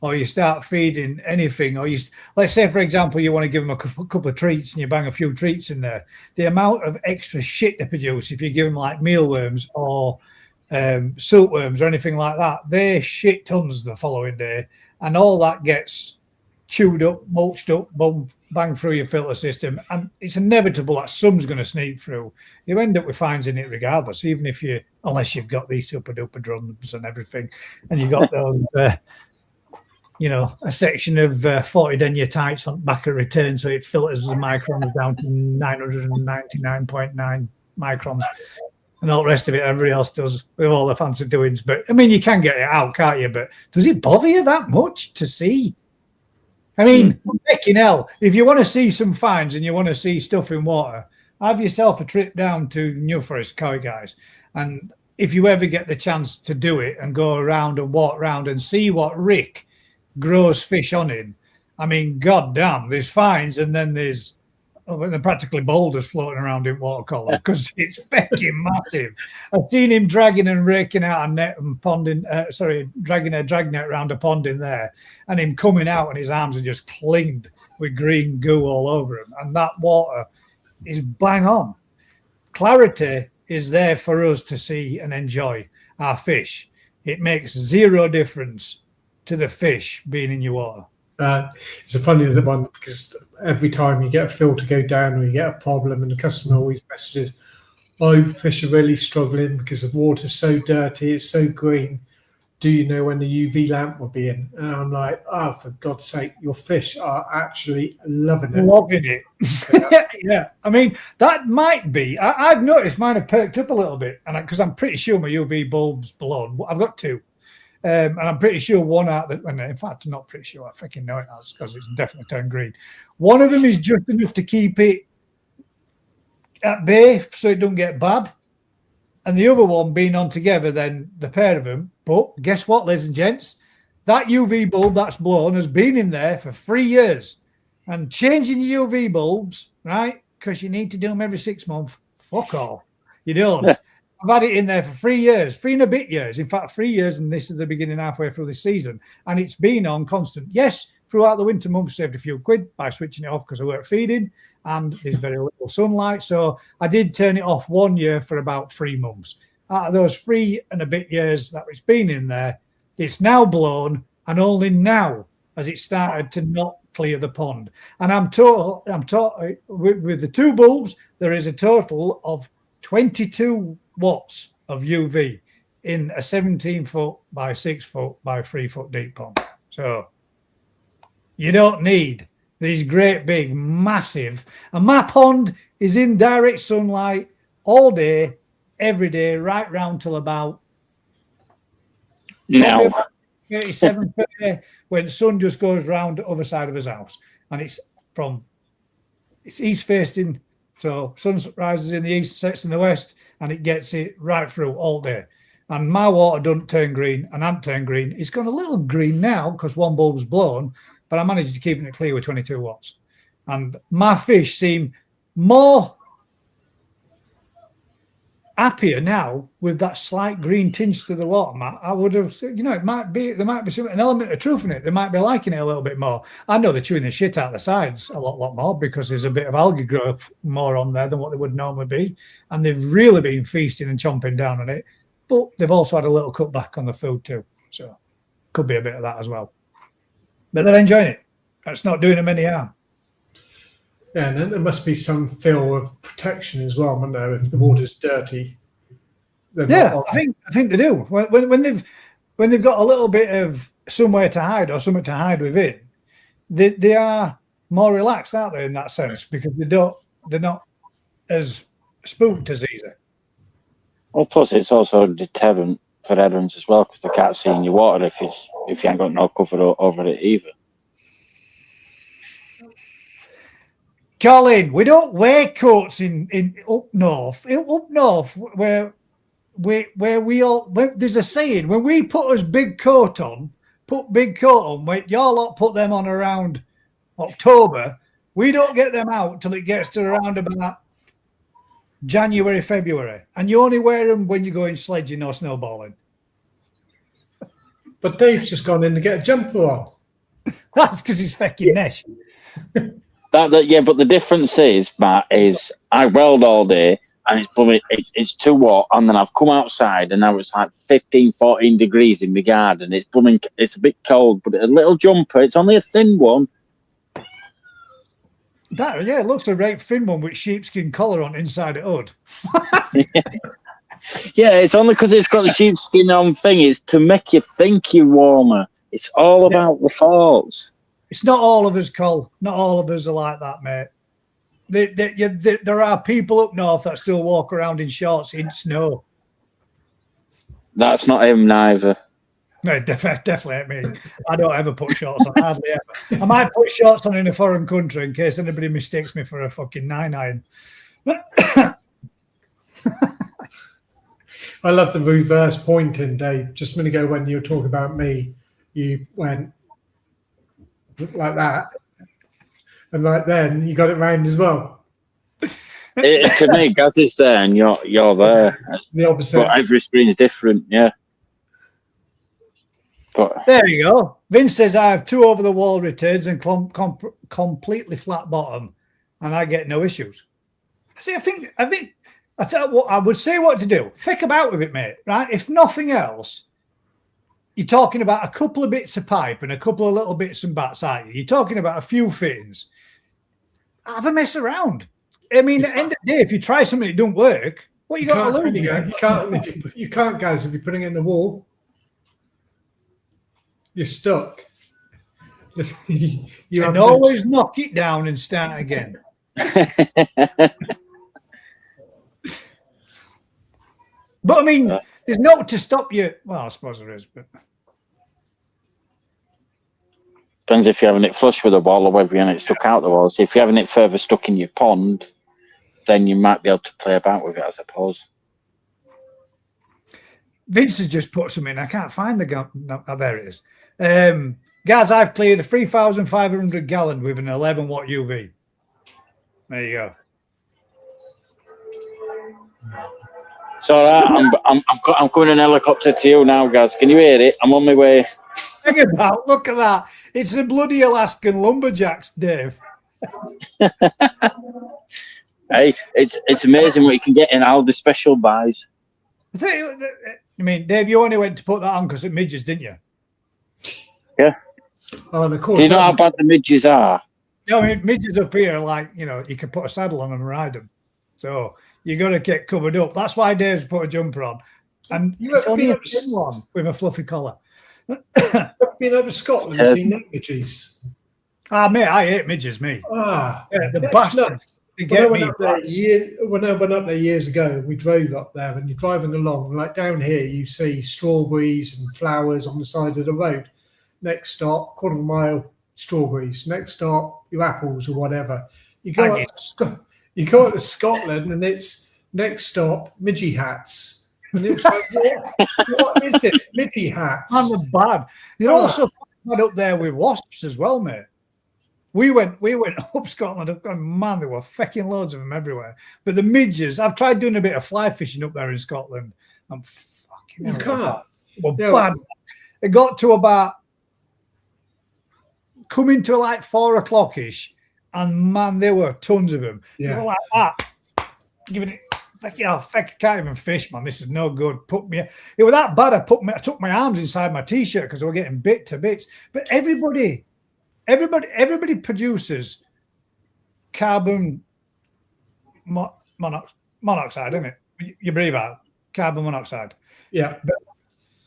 or you start feeding anything, or let's say, for example, you want to give them a couple of treats and you bang a few treats in there, the amount of extra shit they produce if you give them like mealworms or silkworms or anything like that, they shit tons the following day, and all that gets chewed up, mulched up, bang through your filter system, and it's inevitable that some's going to sneak through. You end up with fines in it regardless, even if unless you've got these super duper drums and everything, and you got those a section of 40 denier tights on back of return, so it filters the microns down to 999.9 microns, and all the rest of it everybody else does with all the fancy doings. But I mean, you can get it out, can't you? But does it bother you that much to see? I mean, fucking hell, if you want to see some finds and you want to see stuff in water, have yourself a trip down to New Forest, Coy guys, and if you ever get the chance to do it and go around and walk around and see what Rick grows fish on in, I mean, goddamn, there's fines and then there's practically boulders floating around in watercolor because it's fucking massive. I've seen him dragging and raking out a net and dragging a drag net around a pond in there, and him coming out and his arms are just clinged with green goo all over him. And that water is bang on. Clarity is there for us to see and enjoy our fish. It makes zero difference to the fish being in your water. It's a funny one because every time you get a filter go down or you get a problem, and the customer always messages, "Oh, fish are really struggling because the water's so dirty, it's so green. Do you know when the UV lamp will be in?" And I'm like, "Oh, for God's sake, your fish are actually loving it." Loving it. Yeah. I mean, that might be. I've noticed mine have perked up a little bit, and because I'm pretty sure my UV bulb's blown. I've got two. And I'm pretty sure one out that, in fact, I'm not pretty sure. I freaking know it has because it's definitely turned green. One of them is just enough to keep it at bay so it don't get bad. And the other one being on together, then the pair of them. But guess what, ladies and gents? That UV bulb that's blown has been in there for 3 years. And changing your UV bulbs, right, because you need to do them every 6 months, fuck off. You don't. I've had it in there for 3 years, 3 and a bit years. In fact, 3 years, and this is the beginning halfway through this season. And it's been on constant. Yes, throughout the winter months, saved a few quid by switching it off because I weren't feeding and there's very little sunlight. So I did turn it off 1 year for about 3 months. Out of those 3 and a bit years that it's been in there, it's now blown, and only now has it started to not clear the pond. And I'm told with the 2 bulbs, there is a total of 22 watts of UV in a 17-foot by 6-foot by 3-foot deep pond. So you don't need these great big massive, and my pond is in direct sunlight all day every day right round till about now 37:30 when the sun just goes round the other side of his house, and it's east facing, so sun rises in the east, sets in the west, and it gets it right through all day. And my water doesn't turn green and hasn't turned green. It's gone a little green now because one bulb's blown, but I managed to keep it clear with 22 watts. And my fish seem more happier now with that slight green tinge to the water, Matt. I would have, there might be an element of truth in it. They might be liking it a little bit more. I know they're chewing the shit out of the sides a lot more because there's a bit of algae growth more on there than what there would normally be. And they've really been feasting and chomping down on it. But they've also had a little cut back on the food too. So could be a bit of that as well. But they're enjoying it. It's not doing them any harm. Yeah, and then there must be some feel of protection as well, wouldn't there? If the water's dirty. Yeah, I think they do. When they've got a little bit of somewhere to hide or something to hide within, they are more relaxed, aren't they, in that sense? Because they're not as spooked as easy. Well, plus it's also a deterrent for herons as well because they can't see in your water if you ain't got no cover over it either. Colin, we don't wear coats in up north. Up north, where we all there's a saying: when we put us big coat on, when y'all lot put them on around October, we don't get them out till it gets to around about January, February, and you only wear them when you're going sledging or snowballing. But Dave's just gone in to get a jumper on. That's because he's fucking Nesh. Yeah, but the difference is, Matt, is I weld all day and it's too hot, and then I've come outside and now it's like 15, 14 degrees in my garden. It's a bit cold, but a little jumper, it's only a thin one. It looks a right thin one with sheepskin collar on inside the hood. Yeah, it's only because it's got the sheepskin on thing. It's to make you think you're warmer. It's all about the thoughts. It's not all of us, Cole. Not all of us are like that, mate. There are people up north that still walk around in shorts in snow. That's not him neither. No, definitely ain't me. I don't ever put shorts on, hardly ever. I might put shorts on in a foreign country in case anybody mistakes me for a fucking 9-iron. I love the reverse pointing, Dave. Just a minute ago when you were talking about me, you went like that. And like then you got it round as well. To me, Gaz is there and you're there. The opposite. But every screen is different, yeah. But there you go. Vince says I have 2 over-the-wall returns and completely flat bottom, and I get no issues. See, I think I tell you what, I would say what to do. Think about with it, mate. Right? If nothing else, you're talking about a couple of bits of pipe and a couple of little bits and bats, aren't you? You're talking about a few fittings. Have a mess around. I mean, at the end of the day, if you try something that don't work, what you got to lose? You can't, guys. If you're putting it in the wall, you're stuck. you can always knock it down and start again. But I mean, there's no to stop you. Well, I suppose there is, but depends if you're having it flush with the wall or whether you're having it stuck out the wall. So if you're having it further stuck in your pond, then you might be able to play about with it, I suppose. Vince has just put something in. I can't find the gun. No, there it is. Guys, I've cleared a 3,500 gallon with an 11 watt UV. There you go. So I'm coming in helicopter to you now, guys. Can you hear it? I'm on my way. Think about, look at that. It's the bloody Alaskan lumberjacks, Dave. Hey, it's amazing what you can get in Aldi special buys. I tell you, I mean, Dave, you only went to put that on because of midges, didn't you? Yeah. Oh, and of course. Do you know how bad the midges are? No, I mean, midges up here, like, you know, you can put a saddle on them and ride them. So you got to get covered up. That's why Dave's put a jumper on. And it's only a thin one with a fluffy collar. Been up to Scotland and seen that midges. Ah, mate, I hate midges, me. Ah, yeah, the bastards. When I went up there years ago, we drove up there, and you're driving along, like down here, you see strawberries and flowers on the side of the road. Next stop, quarter of a mile, strawberries. Next stop, your apples or whatever. You go up to Scotland, and it's next stop, midgie hats. And it was like, what is this? Midgie hats. And the bad. You're also up there with wasps as well, mate. We went up Scotland, and man, there were fucking loads of them everywhere. But the midges, I've tried doing a bit of fly fishing up there in Scotland. I'm fucking you can't. Well, bad. It got to about coming to like 4 o'clock-ish, and man, there were tons of them. Yeah. They were like that, giving it like, I can't even fish, man. This is no good. It was that bad. I took my arms inside my t-shirt because I was getting bit to bits. But everybody produces carbon monoxide, isn't it? You breathe out carbon monoxide. Yeah. But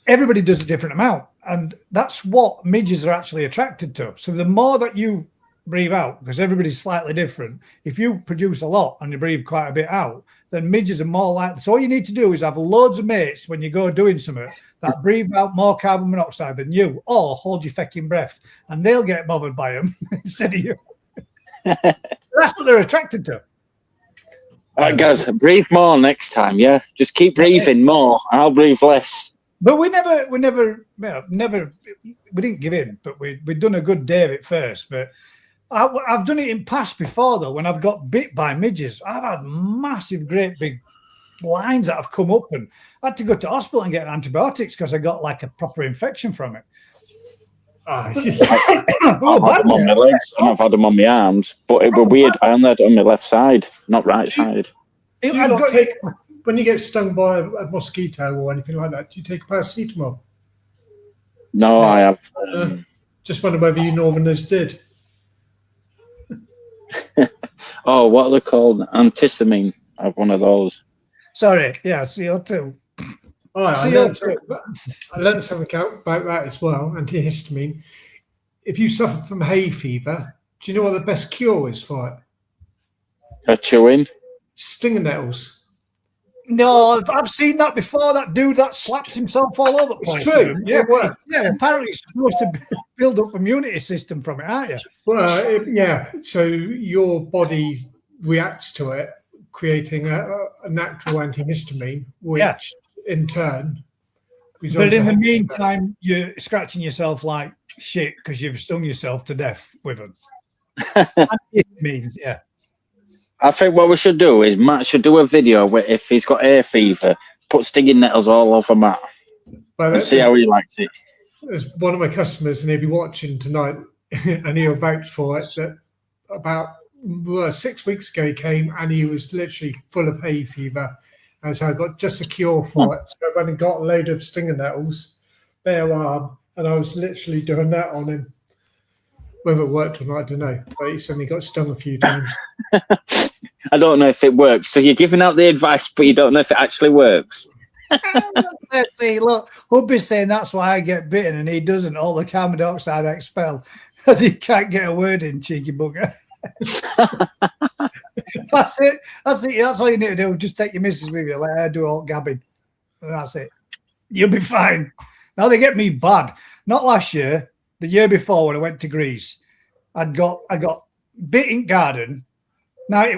everybody does a different amount, and that's what midges are actually attracted to. So the more that you breathe out, because everybody's slightly different, if you produce a lot and you breathe quite a bit out, then midges are more likely. So all you need to do is have loads of mates when you go doing something that breathe out more carbon monoxide than you, or hold your fucking breath, and they'll get bothered by them instead of you. That's what they're attracted to. All right, guys, breathe more next time, yeah? Just keep breathing more, and I'll breathe less. But we didn't give in, but we'd done a good day of it first. But I've done it in past before, though, when I've got bit by midges. I've had massive, great big lines that have come up, and I had to go to hospital and get antibiotics because I got like a proper infection from it. I've had them on my legs and I've had them on my arms, but it was weird. I only had it on my left side, not right side. When you get stung by a mosquito or anything like that, do you take paracetamol? No, I have. Just wonder whether you Northerners did. Oh, what are they called? Antihistamine. I have one of those. Sorry, yeah, CO2. Oh, I learned something about that as well, antihistamine. If you suffer from hay fever, do you know what the best cure is for it? Chewing? Stinger nettles. No, I've seen that before. That dude that slaps himself all over the place. It's true. Yeah, apparently it's supposed to build up immunity system from it, aren't you? Well, yeah. So your body reacts to it, creating a natural antihistamine, which in turn. But in the meantime, you're scratching yourself like shit because you've stung yourself to death with them. It means, yeah. I think what we should do is Matt should do a video where if he's got hay fever, put stinging nettles all over Matt and see how he likes it. There's one of my customers, and he'll be watching tonight, and he'll vouch for it, that about 6 weeks ago he came and he was literally full of hay fever. And so I got just a cure for it. So I went and got a load of stinger nettles, bare arm, and I was literally doing that on him. Whether it worked or not, I don't know. But he suddenly got stung a few times. I don't know if it works. So you're giving out the advice, but you don't know if it actually works. Let's see. Look, Hubby's saying that's why I get bitten and he doesn't. All the carbon dioxide I expel because he can't get a word in, cheeky bugger. That's it. That's all you need to do. Just take your missus with you. Let her do all gabbing. And that's it. You'll be fine. Now they get me bad. Not last year. The year before when I went to Greece, I got bit in garden. Now,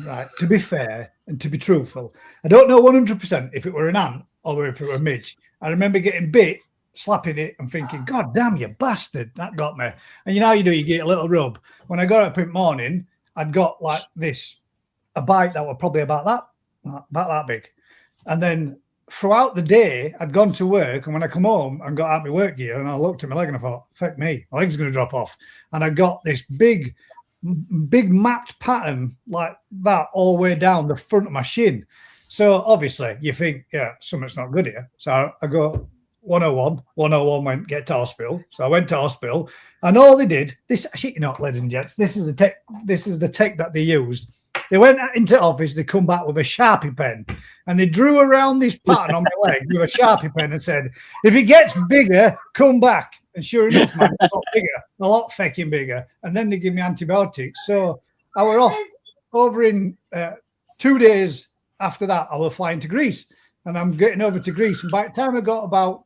right, to be fair and to be truthful, I don't know 100% if it were an ant or if it were a midge. I remember getting bit, slapping it and thinking, God damn, you bastard, that got me. And you know how you do, you get a little rub. When I got up in the morning, I'd got like a bite that was probably about that big. And then throughout the day, I'd gone to work, and when I come home and got out my work gear, and I looked at my leg and I thought, fuck me, my leg's going to drop off. And I got this big mapped pattern like that all the way down the front of my shin. So obviously you think, yeah, something's not good here. So I go 101 went get to hospital. So I went to hospital, and all they did, this shit, you know, ladies and gents, this is the tech that they used. They went into office, they come back with a Sharpie pen, and they drew around this pattern on my leg with a Sharpie pen and said, if it gets bigger, come back. And sure enough, man, it got bigger, a lot fucking bigger. And then they give me antibiotics. So I were off over in 2 days after that. I was flying to Greece, and I'm getting over to Greece. And by the time I got about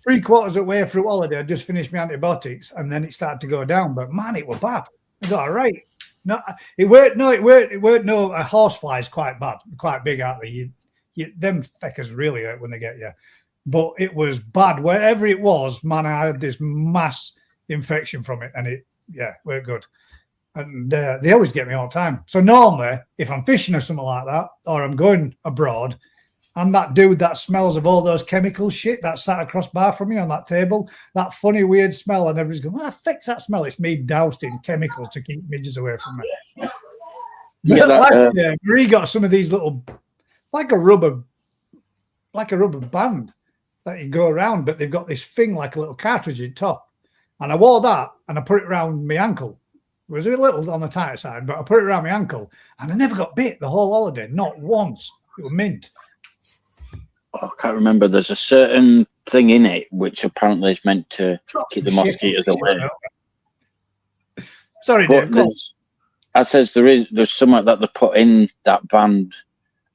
3/4 of the way through holiday, I just finished my antibiotics, and then it started to go down. But man, it was bad. I got all right. No, it weren't. No, a horsefly is quite bad, quite big out there. Them feckers really hurt when they get you. But it was bad wherever it was. Man, I had this mass infection from it, and it weren't good. And they always get me all the time. So normally, if I'm fishing or something like that, or I'm going abroad, I'm that dude that smells of all those chemical shit that sat across bar from me on that table. That funny, weird smell, and everybody's going, "What the fuck's that smell?" It's me doused in chemicals to keep midges away from me. Yeah, Marie got some of these little, like a rubber band that you go around, but they've got this thing like a little cartridge at top. And I wore that, and I put it around my ankle. It was a little on the tighter side, but I put it around my ankle, and I never got bit the whole holiday, not once. It was mint. I can't remember. There's a certain thing in it which apparently is meant to keep the mosquitoes away. Sorry, Dave. I says there's something that they put in that band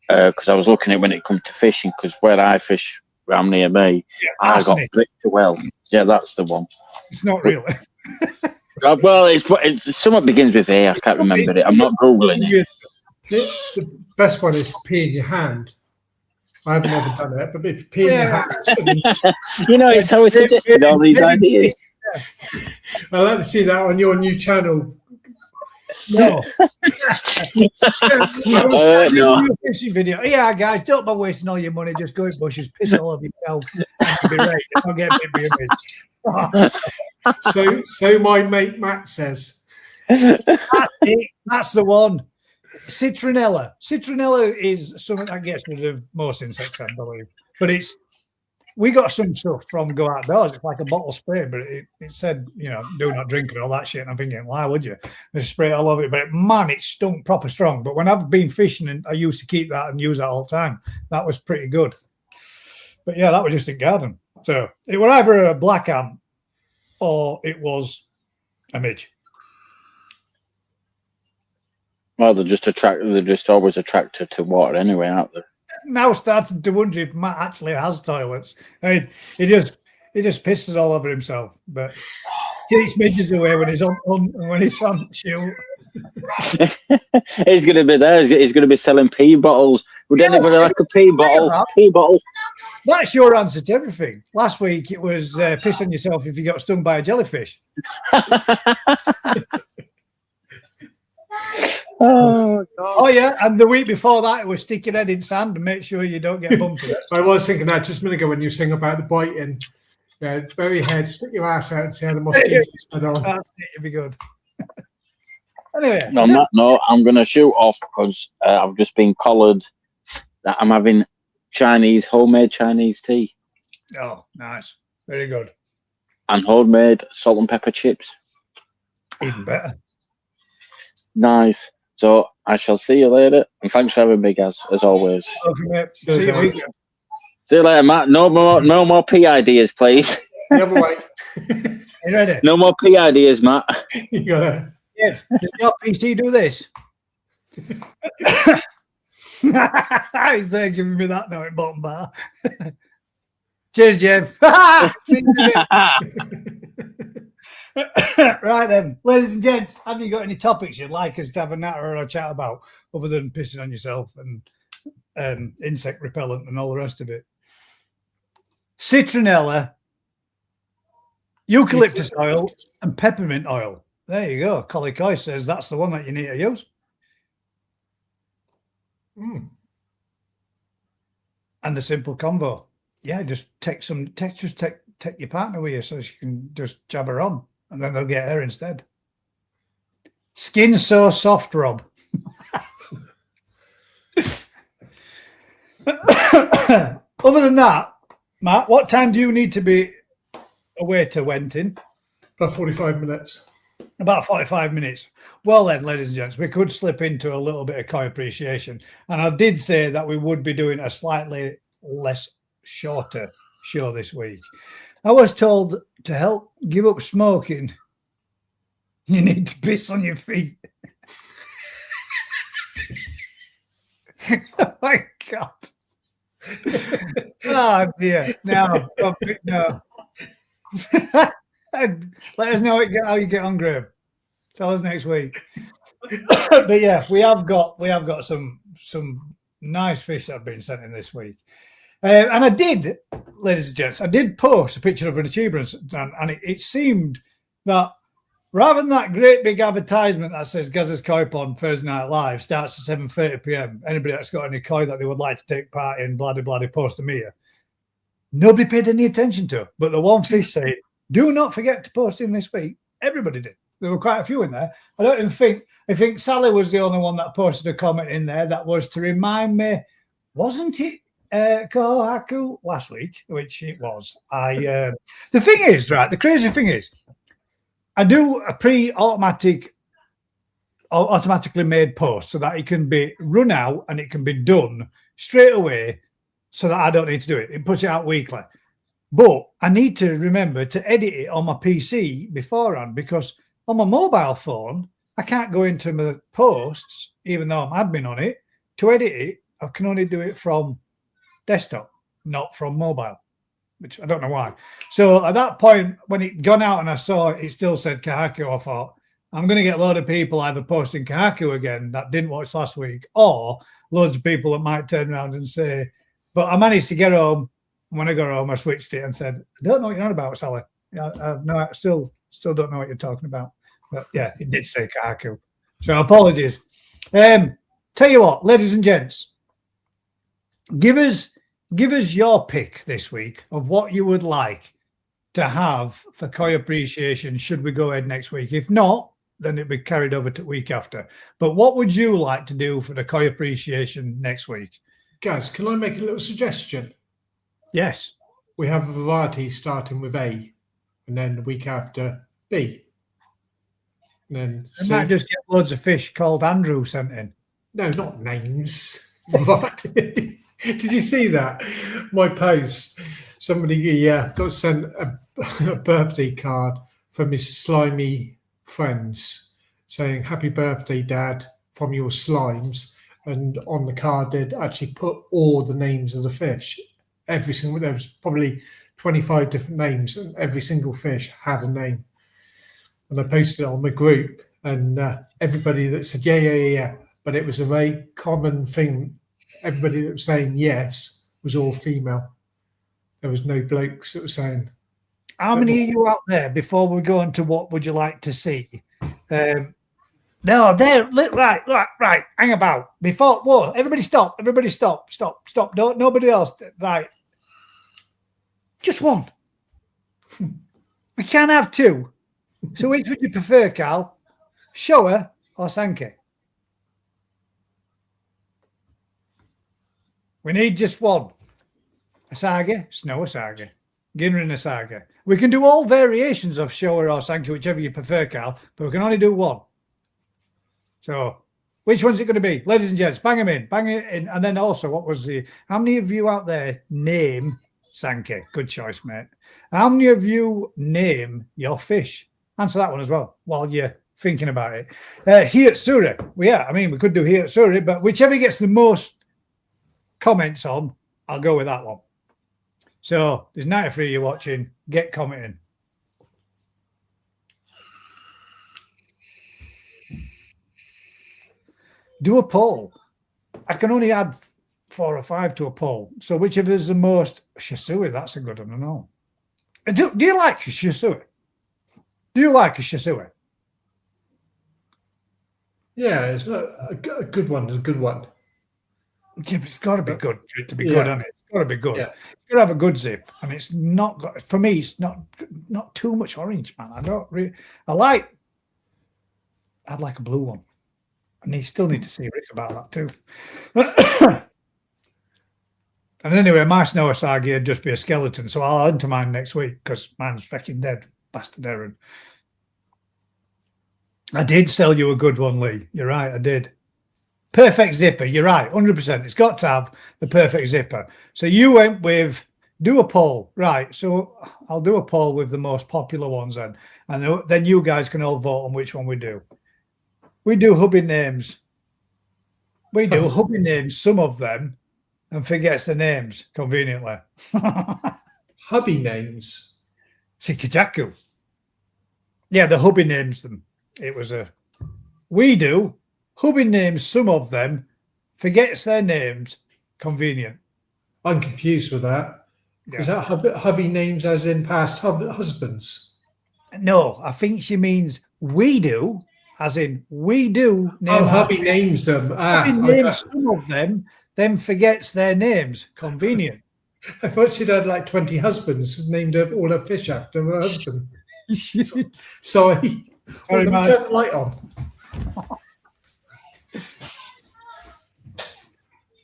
because I was looking at when it comes to fishing, because where I fish around near me, I got pricked to well. Yeah, that's the one. It's not really. Well, it's something begins with A. I can't remember it. I'm not googling it. The best one is pee in your hand. I've never done it, but if you pee in your hand, you know, it's how we suggested all these ideas. I'd like to see that on your new channel. No. No. Fishing video. Yeah, guys, don't bother wasting all your money. Just go in bushes, piss all over yourself, and you'll be right. Don't get bit by me. So my mate Matt says. That's the one. Citronella. Citronella is something that gets rid of most insects, I believe. But we got some stuff from Go Outdoors. It's like a bottle spray, but it said, do not drink and all that shit. And I'm thinking, why would you? They spray it all over it. But man, it stunk proper strong. But when I've been fishing, and I used to keep that and use that all the time, that was pretty good. But yeah, that was just in garden. So it was either a black ant or it was a midge. Well, they're just always attracted to water anyway, aren't they? Now starting to wonder if Matt actually has toilets. I mean, he just pisses all over himself, but keeps midges away when he's on shoot. He's going to be there. He's going to be selling pee bottles. Would anybody like a pee bottle? Pee bottle. That's your answer to everything. Last week it was piss on yourself if you got stung by a jellyfish. Oh yeah, and the week before that it was stick your head in sand and make sure you don't get bumped. I was thinking that just a minute ago when you sing about the biting. Yeah, bury your head, stick your ass out and see how the mosquitoes head on. It'd be good. Anyway. No, I'm going to shoot off because I've just been collared that I'm having homemade Chinese tea. Oh, nice. Very good. And homemade salt and pepper chips. Even better. Nice. So I shall see you later, and thanks for having me, guys, as always. Okay, mate. See you later. See you later, Matt. No more P ideas, please. The other way. You ready? No more P ideas, Matt. You got it. Yeah. Did your PC do this? He's there giving me that now at bottom bar. Cheers, Jeff. See you later. Right then, ladies and gents, have you got any topics you'd like us to have a natter or a chat about other than pissing on yourself and insect repellent and all the rest of it? Citronella, eucalyptus oil, and peppermint oil. There you go. Collie Coy says that's the one that you need to use. And the simple combo. Yeah, just take your partner with you so she can just jab her on. And then they'll get her instead. Skin so soft, Rob. Other than that, Matt, what time do you need to be away to Wenton? About 45 minutes. About 45 minutes. Well then, ladies and gents, we could slip into a little bit of koi appreciation. And I did say that we would be doing a slightly less shorter show this week. I was told to help give up smoking, you need to piss on your feet. Oh my God. Oh dear. No. Let us know how you get on, Graham. Tell us next week. But yeah, we have got some nice fish that have been sent in this week. And I did, ladies and gents, I did post a picture of an achiever, and it seemed that rather than that great big advertisement that says Gazza's Koi Pond Thursday Night Live starts at 7:30 p.m. Anybody that's got any koi that they would like to take part in, bloody post them here. Nobody paid any attention to it. But the one fish said, do not forget to post in this week. Everybody did. There were quite a few in there. I think Sally was the only one that posted a comment in there that was to remind me, wasn't it Kohaku last week, which it was. The thing is, right, the crazy thing is, I do a automatically made post so that it can be run out and it can be done straight away so that I don't need to do it. It puts it out weekly. But I need to remember to edit it on my PC beforehand, because on my mobile phone, I can't go into my posts, even though I'm admin on it. To edit it, I can only do it from desktop, not from mobile, which I don't know why. So at that point, when it gone out and I saw it still said Kahaku, I thought, I'm going to get a load of people either posting Kahaku again that didn't watch last week, or loads of people that might turn around and say, but I managed to get home. When I got home, I switched it and said, I don't know what you're on about, Sally. I still don't know what you're talking about. But yeah, it did say Kahaku. So apologies. Tell you what, ladies and gents, give us your pick this week of what you would like to have for Koi Appreciation should we go ahead next week. If not, then it'll be carried over to week after. But what would you like to do for the Koi Appreciation next week? Guys, can I make a little suggestion? Yes. We have a variety starting with A, and then the week after B. And then I might just get loads of fish called Andrew sent in. No, not names. What? Did you see that? My post. Somebody got sent a birthday card from his slimy friends saying, "Happy birthday, Dad, from your slimes." And on the card, they'd actually put all the names of the fish. Every single, there was probably 25 different names, and every single fish had a name. And I posted it on my group, and everybody that said, yeah. But it was a very common thing. Everybody that was saying yes was all female. There was no blokes that were saying. How many of you out there, before we go on to what would you like to see? No, there, right, hang about. Before, whoa, everybody stop, stop. Don't, nobody else, right. Just one. We can't have two. So which would you prefer, Carl? Showa or Sankey? We need just one. Asage, snow asage. Ginrin asage. We can do all variations of Showa or Sankey, whichever you prefer, Carl, but we can only do one. So which one's it going to be? Ladies and gents, bang it in. And then also, how many of you out there name Sankey? Good choice, mate. How many of you name your fish? Answer that one as well while you're thinking about it. Hiyatsuri. Well, yeah, I mean, we could do Hiyatsuri, but whichever gets the most comments on, I'll go with that one. So there's 93 of you watching. Get commenting. Do a poll. I can only add 4 or 5 to a poll. So whichever is the most Shisui, that's a good one. I know. Do you like Shisui? Do you like a Shisui? Yeah, it's not a good one. It's a good one. Yeah, but it's got to be good for it to be good, hasn't it? It's got to be good. Yeah. It's got to have a good zip, and it's not got. For me, it's not too much orange, man. I don't really. I'd like a blue one, and you still need to see Rick about that too. And anyway, my snow asage would just be a skeleton, so I'll enter mine next week because mine's fucking dead, bastard Aaron. I did sell you a good one, Lee. You're right, I did. Perfect zipper. You're right, 100%. It's got to have the perfect zipper. So you went with, do a poll. Right, so I'll do a poll with the most popular ones then. And then you guys can all vote on which one we do. We do hubby names. We do hubby names, some of them, and forgets the names, conveniently. Hubby names? Sikijaku. Yeah, the hubby names them. It was a... We do... Hubby names some of them, forgets their names, convenient. I'm confused with that. Yeah. Is that hubby names as in past husbands? No, I think she means we do, as in we do. Hubby names them. Hubby names some of them, then forgets their names, convenient. I thought she'd had like 20 husbands, named all her fish after her husband. Sorry. Let me turn the light on.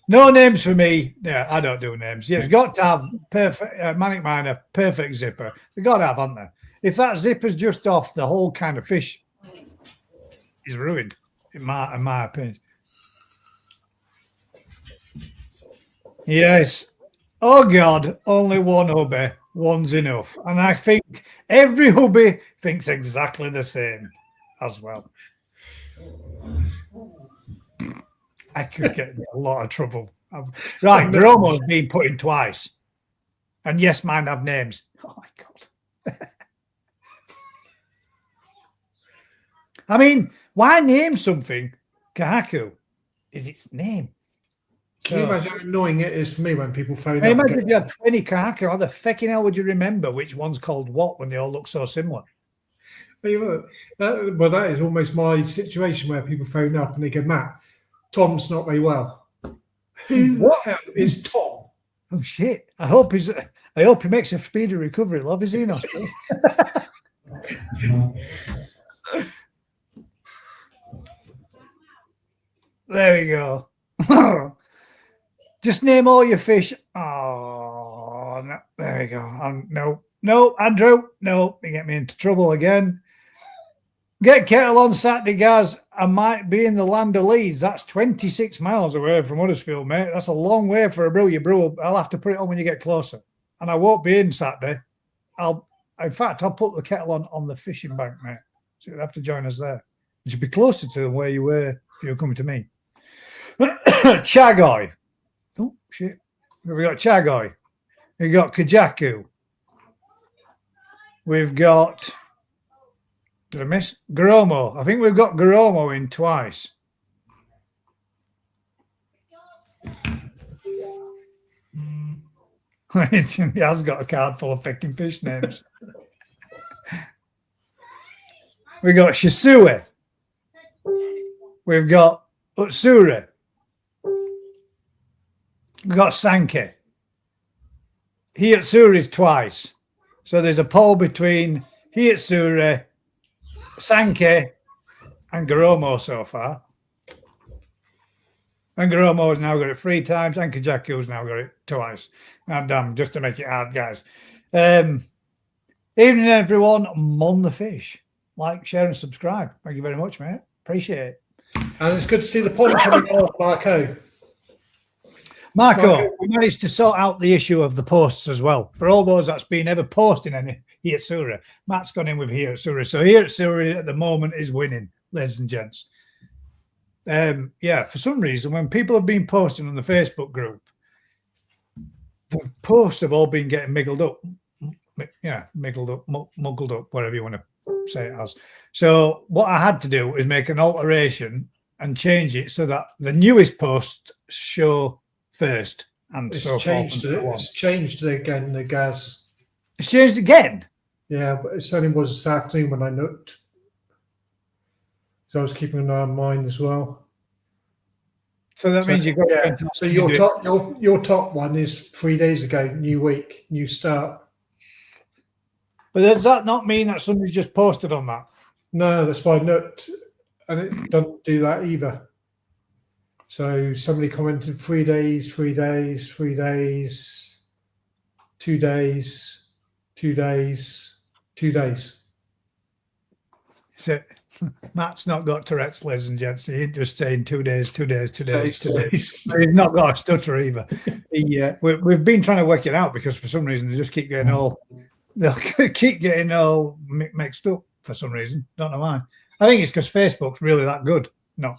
No names for me. Yeah, I don't do names. You've got to have perfect Manic Miner, perfect zipper. They've got to have, haven't they? If that zipper's just off, the whole kind of fish is ruined, in my opinion. Yes. Oh God, only one hubby. One's enough. And I think every hubby thinks exactly the same as well. I could get in a lot of trouble. Right, they're almost being put in twice. And yes, mine have names. Oh my God. I mean, why name something Kahaku? Is its name. Can you imagine how annoying it is for me when people phone up? Imagine if you had 20 Kahaku. How the fucking hell would you remember which one's called what when they all look so similar? Well, that is almost my situation where people phone up and they go, Matt, Tom's not very well. Who the hell is Tom? Oh shit! I hope he makes a speedy recovery. Love, is he in hospital? There we go. Just name all your fish. Oh, no. There we go. No, Andrew. No, you get me into trouble again. Get kettle on Saturday, guys. I might be in the land of Leeds. That's 26 miles away from Huddersfield, mate. That's a long way for a brew. You brew. I'll have to put it on when you get closer. And I won't be in Saturday. I'll put the kettle on the fishing bank, mate. So you'll have to join us there. You should be closer to where you were if you were coming to me. Chagoy. Oh, shit. We've got Chagoy. We've got Kajaku. We've got... Did I miss? Garomo. I think we've got Garomo in twice. He has got a card full of fucking fish names. We've got Shisue. We've got Utsure. We've got Sanke. Hiyatsure is twice. So there's a poll between Hiyatsure, Sanke, and Garomo so far. And Garomo has now got it 3 times, and Kajaku's now got it twice. And damn, just to make it hard, guys. Evening, everyone. On the fish. Like, share, and subscribe. Thank you very much, mate. Appreciate it. And it's good to see the pond coming off, Marco, we managed to sort out the issue of the posts as well. For all those that's been ever posting any Hiyatsura, Matt's gone in with Hiyatsura. So Hiyatsura at the moment is winning, ladies and gents. Yeah, for some reason, when people have been posting on the Facebook group, the posts have all been getting miggled up. Yeah, muggled up, whatever you want to say it as. So what I had to do is make an alteration and change it so that the newest posts show first, and it's so changed. It's changed again. The gas. It's changed again. Yeah, but it certainly was this afternoon when I looked. So I was keeping an eye on mine as well. So that means you've got. Yeah. So your top one is 3 days ago. New week, new start. But does that not mean that somebody's just posted on that? No, that's why I looked, and it doesn't do that either. So somebody commented 3 days, 3 days, 3 days, 2 days, 2 days, 2 days. So Matt's not got Tourette's, ladies and gents. He ain't just saying 2 days, 2 days, 2 days, 2 days. He's not got a stutter either. We've been trying to work it out because for some reason they just keep getting all mixed up for some reason. Don't know why. I think it's because Facebook's really that good. No.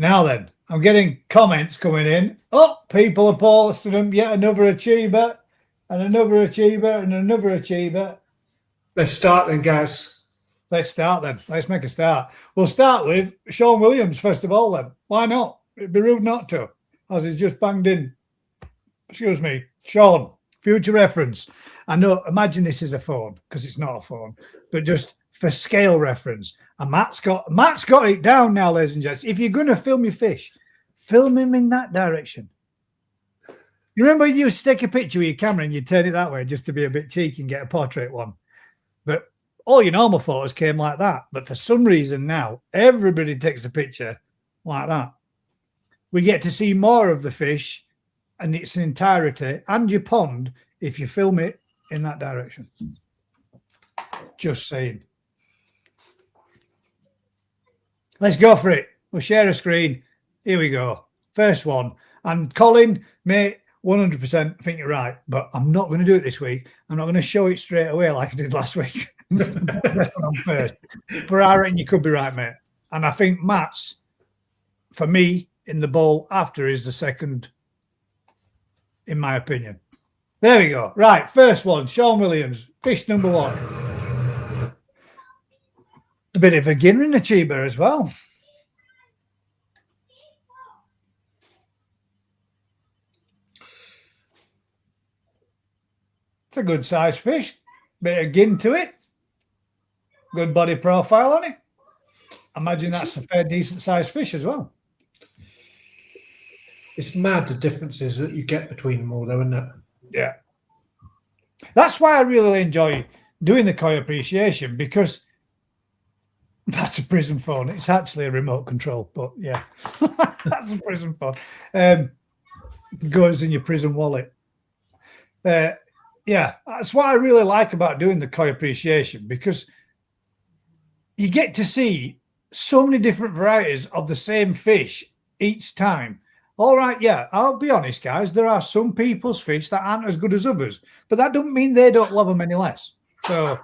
Now then, I'm getting comments coming in. Oh, people are posting them. Yet another achiever, and another achiever, and another achiever. Let's start then, guys. Let's start then. Let's make a start. We'll start with Sean Williams first of all then. Why not? It'd be rude not to, as he's just banged in. Excuse me. Sean, future reference. I know, imagine this is a phone, because it's not a phone, but just for scale reference. And Matt's got it down now, ladies and gents. If you're going to film your fish, film him in that direction. You remember you used to take a picture with your camera and you turn it that way just to be a bit cheeky and get a portrait one. But all your normal photos came like that. But for some reason now, everybody takes a picture like that. We get to see more of the fish and its entirety and your pond if you film it in that direction. Just saying. Let's go for it. We'll share a screen. Here we go. First one. And Colin, mate, 100%, I think you're right. But I'm not going to do it this week. I'm not going to show it straight away like I did last week. First. But I reckon you could be right, mate. And I think Matt's, for me, in the bowl after is the second, in my opinion. There we go. Right, first one. Sean Williams, fish number 1. A bit of a beginner achiever as well. It's a good sized fish. bit of gin to it, good body profile on it. Imagine that's a fair decent sized fish as well. It's mad the differences that you get between them all, though, isn't it? Yeah. That's why I really enjoy doing the koi appreciation, because that's a prison phone. It's actually a remote control, but yeah, that's a prison phone. Goes in your prison wallet. Yeah, that's what I really like about doing the koi appreciation, because you get to see so many different varieties of the same fish each time. All right, yeah, I'll be honest, guys. There are some people's fish that aren't as good as others, but that doesn't mean they don't love them any less. So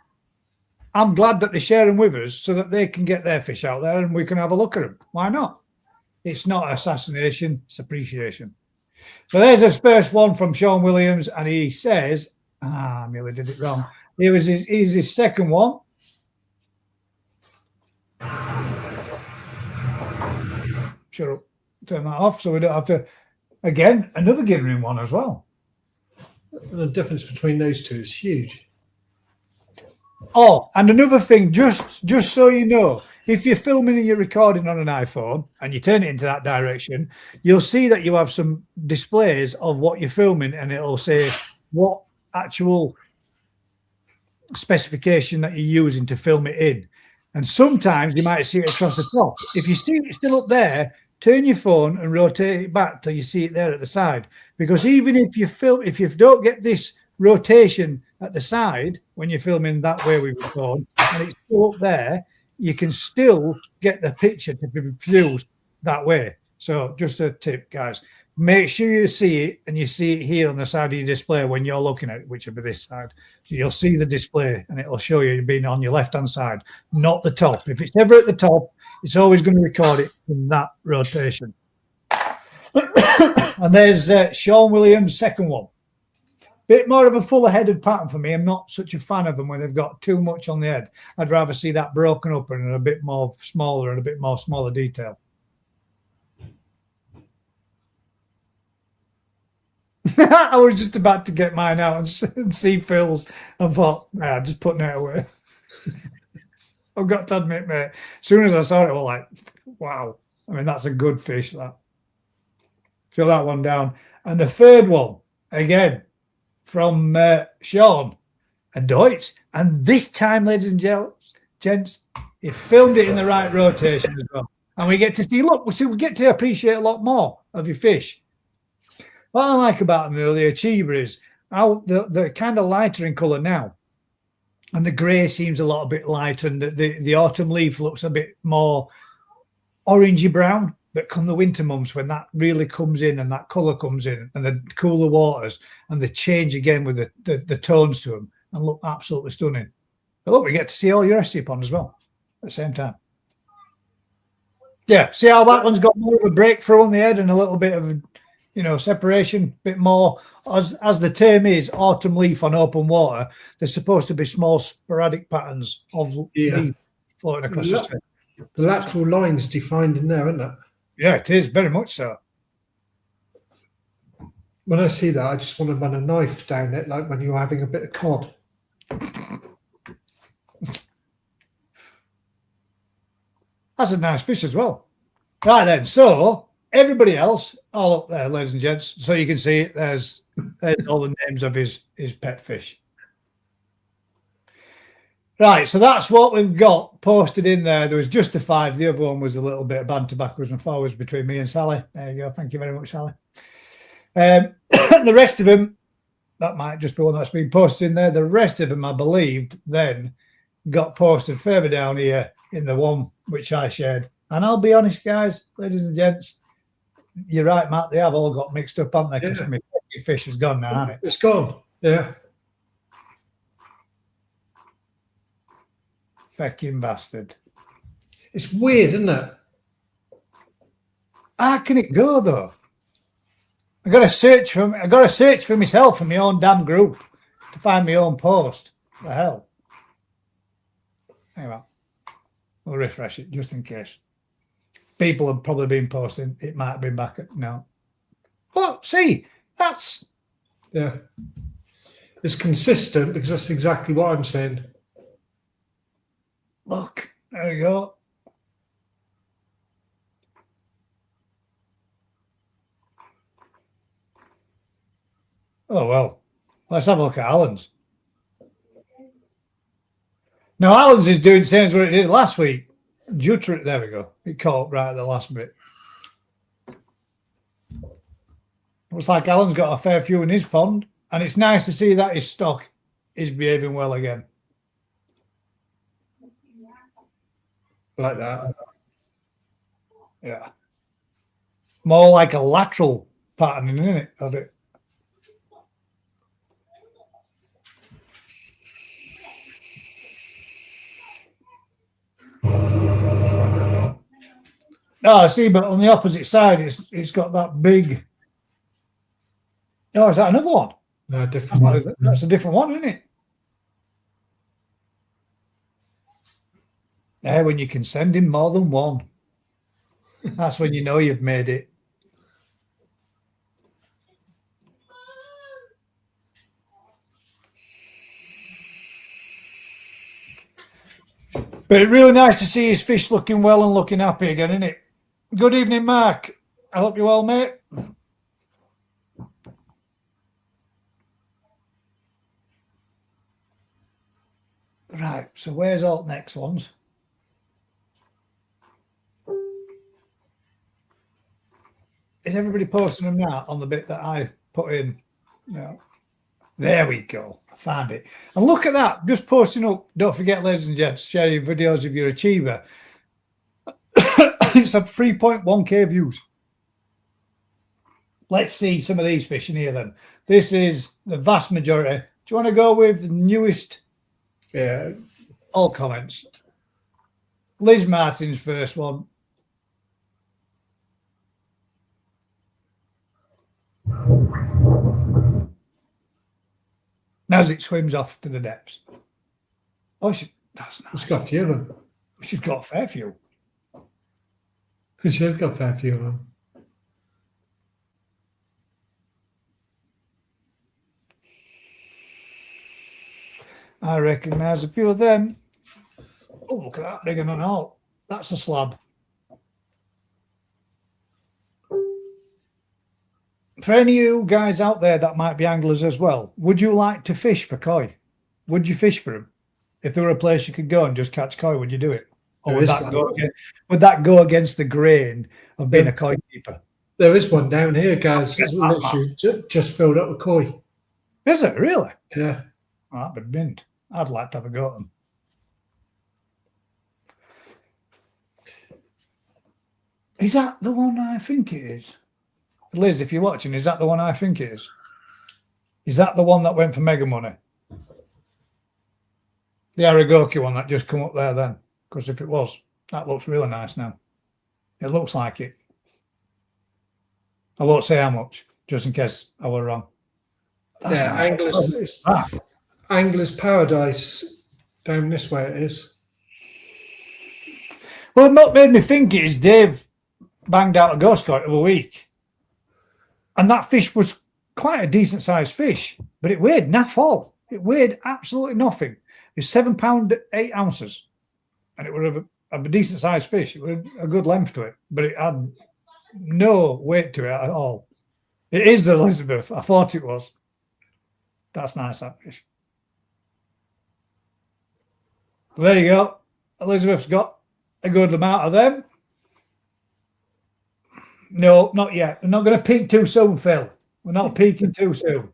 I'm glad that they share them with us so that they can get their fish out there and we can have a look at them. Why not? It's not assassination, it's appreciation. So there's his first one from Sean Williams, and he says, I nearly did it wrong. Here's his second one. Shut up. Turn that off so we don't have to. Again, another ginning one as well. The difference between those two is huge. Oh, and another thing, just so you know, if you're filming and you're recording on an iPhone and you turn it into that direction, you'll see that you have some displays of what you're filming, and it'll say what actual specification that you're using to film it in. And sometimes you might see it across the top. If you see it still up there, turn your phone and rotate it back till you see it there at the side. Because even if you don't get this rotation at the side when you're filming that way with your phone, and it's still up there, you can still get the picture to be produced that way. So just a tip, guys. Make sure you see it, and you see it here on the side of your display when you're looking at it, which will be this side. So you'll see the display, and it'll show you being on your left-hand side, not the top. If it's ever at the top, it's always going to record it in that rotation. And there's Sean Williams' second one. Bit more of a fuller-headed pattern for me. I'm not such a fan of them when they've got too much on the head. I'd rather see that broken up and a bit more smaller and a bit more smaller detail. I was just about to get mine out and see Phil's, and thought, nah, I'm just putting it away. I've got to admit, mate, as soon as I saw it, I was like, wow. I mean, that's a good fish, that. Throw that one down. And the third one, again, from Sean and Deutsch. And this time, ladies and gents, he filmed it in the right rotation as well. And we get to see, look, we get to appreciate a lot more of your fish. What I like about them, though, the Achiever, is how they're kind of lighter in colour now. And the grey seems a lot bit lighter, and the autumn leaf looks a bit more orangey brown. But come the winter months, when that really comes in and that colour comes in, and the cooler waters, and they change again with the tones to them, and look absolutely stunning. But look, we get to see all your estuary pond as well at the same time. Yeah, see how that one's got more of a breakthrough on the head and a little bit of, separation, a bit more. As the term is, autumn leaf on open water, there's supposed to be small sporadic patterns of leaf floating across the stream. The lateral line's defined in there, isn't it? Yeah, it is, very much so. When I see that, I just want to run a knife down it, like when you're having a bit of cod. That's a nice fish as well. Right then, so everybody else, all up there, ladies and gents, so you can see it. There's all the names of his pet fish. Right, so that's what we've got posted in there. There was just the 5. The other one was a little bit of banter backwards and forwards between me and Sally. There you go. Thank you very much, Sally. The rest of them, that might just be one that's been posted in there. The rest of them, I believed, then got posted further down here in the one which I shared. And I'll be honest, guys, ladies and gents, you're right, Matt. They have all got mixed up, haven't they? Because my fish is gone now, hasn't it? It's gone. Yeah. Fecking bastard. It's weird, isn't it? How can it go though? I got to search for myself in my own damn group to find my own post. What the hell? Anyway, we'll refresh it just in case. People have probably been posting. It might have been back at no. But see, that's yeah. It's consistent because that's exactly what I'm saying. Look, there we go. Oh, well, let's have a look at Alan's. Now, Alan's is doing the same as what it did last week. Jutri, there we go. It caught up right at the last bit. Looks like Alan's got a fair few in his pond, and it's nice to see that his stock is behaving well again. Like that. Yeah. More like a lateral pattern, isn't it? Of it. Oh, I see, but on the opposite side, it's got that big. Oh, is that another one? No, different one. That's a different one, isn't it? Yeah, when you can send him more than one, that's when you know you've made it. But it's really nice to see his fish looking well and looking happy again, isn't it? Good evening, Mark. I hope you're well, mate. Right, so where's all the next ones? Is everybody posting them now on the bit that I put in? No. There we go. I found it. And look at that. Just posting up. Don't forget, ladies and gents, share your videos of your achiever. It's at 3.1k views. Let's see some of these fish in here then. This is the vast majority. Do you want to go with the newest? Yeah. All comments. Liz Martin's first one. As it swims off to the depths. Oh, that's nice. She's got a few of them. She's got a fair few. She has got a fair few of them. I recognise a few of them. Oh, look at that, bigger than all. That's a slab. For any of you guys out there that might be anglers as well, would you like to fish for koi? Would you fish for them? If there were a place you could go and just catch koi, would you do it? Or would that go against the grain of being a koi keeper? There is one down here, guys. It's literally just filled up with koi. Is it really? Yeah. Oh, that'd be mint. I'd like to have a go at them. Is that the one I think it is? Liz, if you're watching, is that the one I think it is? Is that the one that went for mega money? The Aragoki one that just come up there then? Because if it was, that looks really nice now. It looks like it. I won't say how much, just in case I were wrong. That's nice. Angler's Paradise down this way it is. Well, what made me think it is Dave banged out a ghost kite of a week. And that fish was quite a decent sized fish, but it weighed naff all. It weighed absolutely nothing. It was 7 pounds 8 ounces. And it was a decent sized fish. It was a good length to it, but it had no weight to it at all. It is the Elizabeth. I thought it was. That's nice, that fish. There you go. Elizabeth's got a good amount of them. No, not yet. We're not going to peak too soon, Phil. We're not peaking too soon.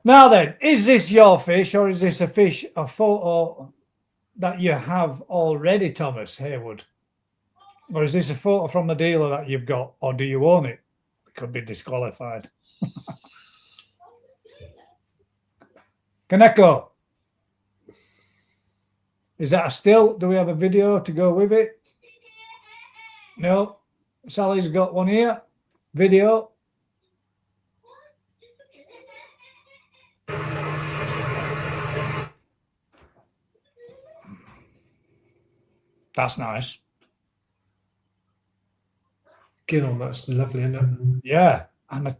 Now then, is this your fish or is this a photo that you have already, Thomas Haywood? Or is this a photo from the dealer that you've got, or do you own it? It could be disqualified. Kaneko. Is that a still? Do we have a video to go with it? No. Sally's got one here. Video. That's nice. Get on, that's lovely, isn't it? Yeah. And a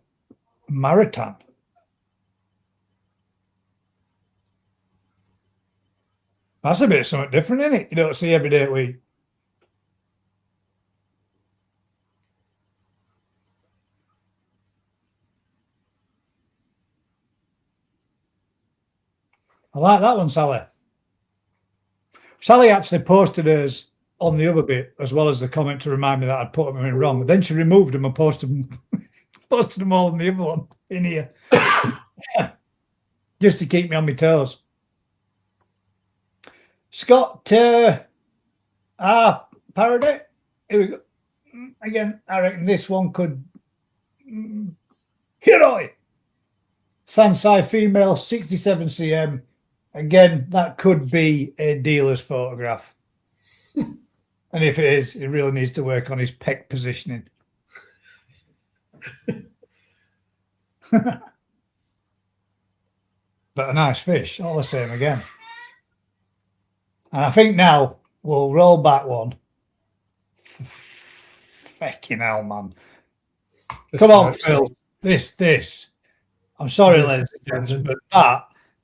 maritime. That's a bit of something different, isn't it? You don't see every day of the week. I like that one, Sally. Sally actually posted hers on the other bit as well as the comment to remind me that I'd put them in wrong. But then she removed them and posted them all in the other one in here. Just to keep me on my toes. Scott Parody. Here we go. Again, I reckon this one could Hiroi. Sansai female 67 cm. Again, that could be a dealer's photograph. And if it is, he really needs to work on his pec positioning. But a nice fish, all the same again. And I think now we'll roll back one. Fucking hell, man. Come on, Phil. This. I'm sorry, ladies and gents, but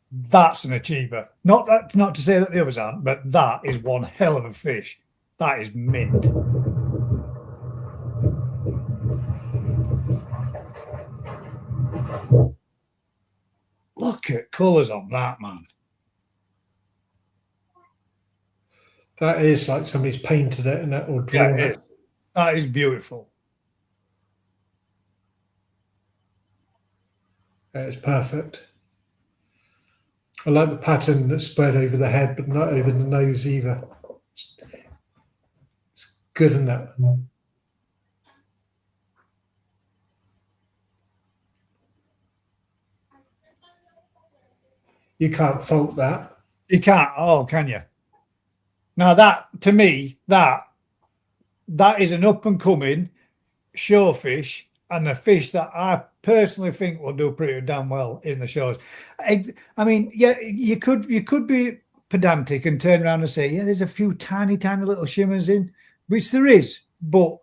that's an achiever. Not to say that the others aren't, but that is one hell of a fish. That is mint. Look at colours on that, man. That is like somebody's painted it and that or drawn it. That is beautiful. It's perfect. I like the pattern that's spread over the head, but not over the nose either. It's good, isn't it? You can't fault that. You can't. Oh, can you? Now that, to me, that is an up and coming showfish and a fish that I personally think will do pretty damn well in the shows. I mean, yeah, you could be pedantic and turn around and say, yeah, there's a few tiny little shimmers in, which there is, but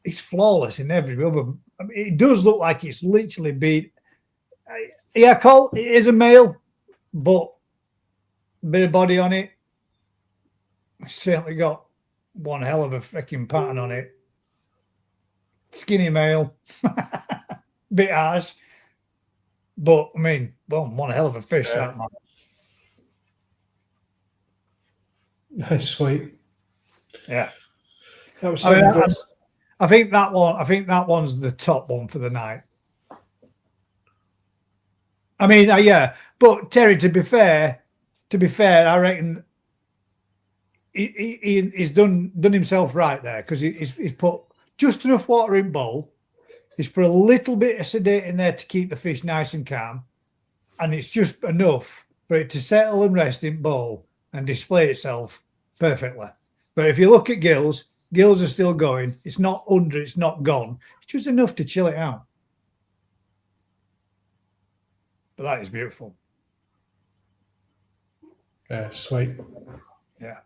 it's flawless in every other. I mean, it does look like it's literally been. Yeah, Cole, it is a male, but a bit of body on it. It's certainly got one hell of a freaking pattern on it. Skinny male, bit harsh, but I mean, well, one hell of a fish, that man. That's sweet. Yeah, that was I think that one. I think that one's the top one for the night. I mean, yeah, but Terry, to be fair, I reckon he's done himself right there because he's put just enough water in bowl. He's put a little bit of sedate in there to keep the fish nice and calm, and it's just enough for it to settle and rest in bowl and display itself perfectly. But if you look at gills are still going. It's not under, it's not gone. It's just enough to chill it out. But that is beautiful. Yeah, sweet. Yeah.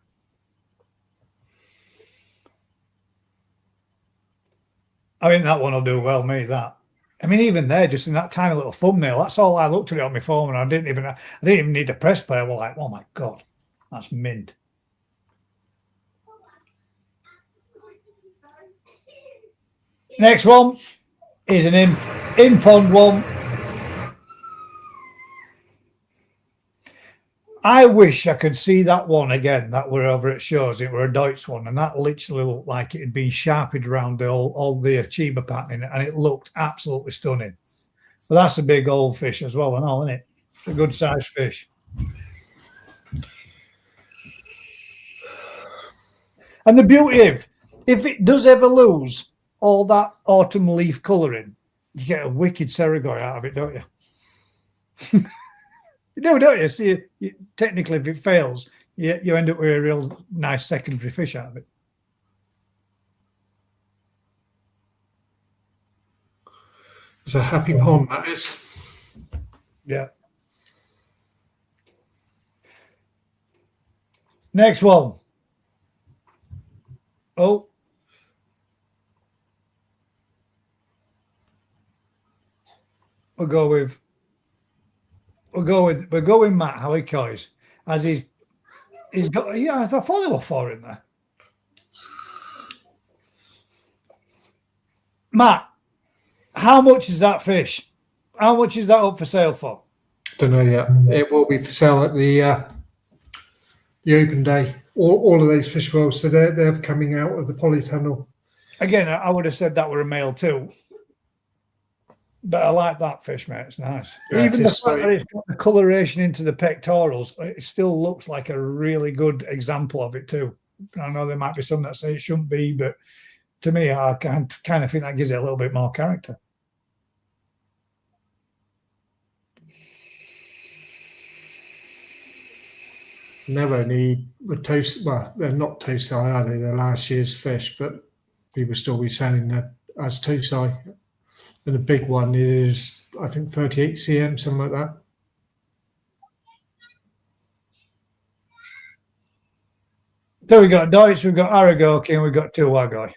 I think that one will do well, me, that. I mean, even there, just in that tiny little thumbnail, that's all I looked at it on my phone, and I didn't even need a press play. I was like, oh my God, that's mint. Next one is an in-pond one. I wish I could see that one again that were over at shows. It were a Deutsch one, and that literally looked like it had been sharpened around all the achiever patterning, and it looked absolutely stunning. But that's a big old fish as well, and all, isn't it? It's a good sized fish. And the beauty of, if it does ever lose all that autumn leaf colouring, you get a wicked Serigoi out of it, don't you? You do, don't you? See, technically, if it fails, you end up with a real nice secondary fish out of it. It's a happy pond, that is. Yeah. Next one. Oh. We'll go with Matt Halikois as his He's got, yeah, I thought there were 4 in there. Matt, how much is that fish? How much is that up for sale for? Don't know yet. It will be for sale at the open day. All of those fish wells, so they're coming out of the polytunnel. Again, I would have said that were a male too. But I like that fish, mate. It's nice. Yeah, Even the fact that it's got the coloration into the pectorals, it still looks like a really good example of it too. I know there might be some that say it shouldn't be, but to me, I kind of think that gives it a little bit more character. Never need with toast. Well, they're not tosai, are they? They're last year's fish, but people still be selling that as tosai. And the big one is, I think, 38 cm, something like that. So we've got Deutsch, we've got Aragoki, and we've got Tuwagoi.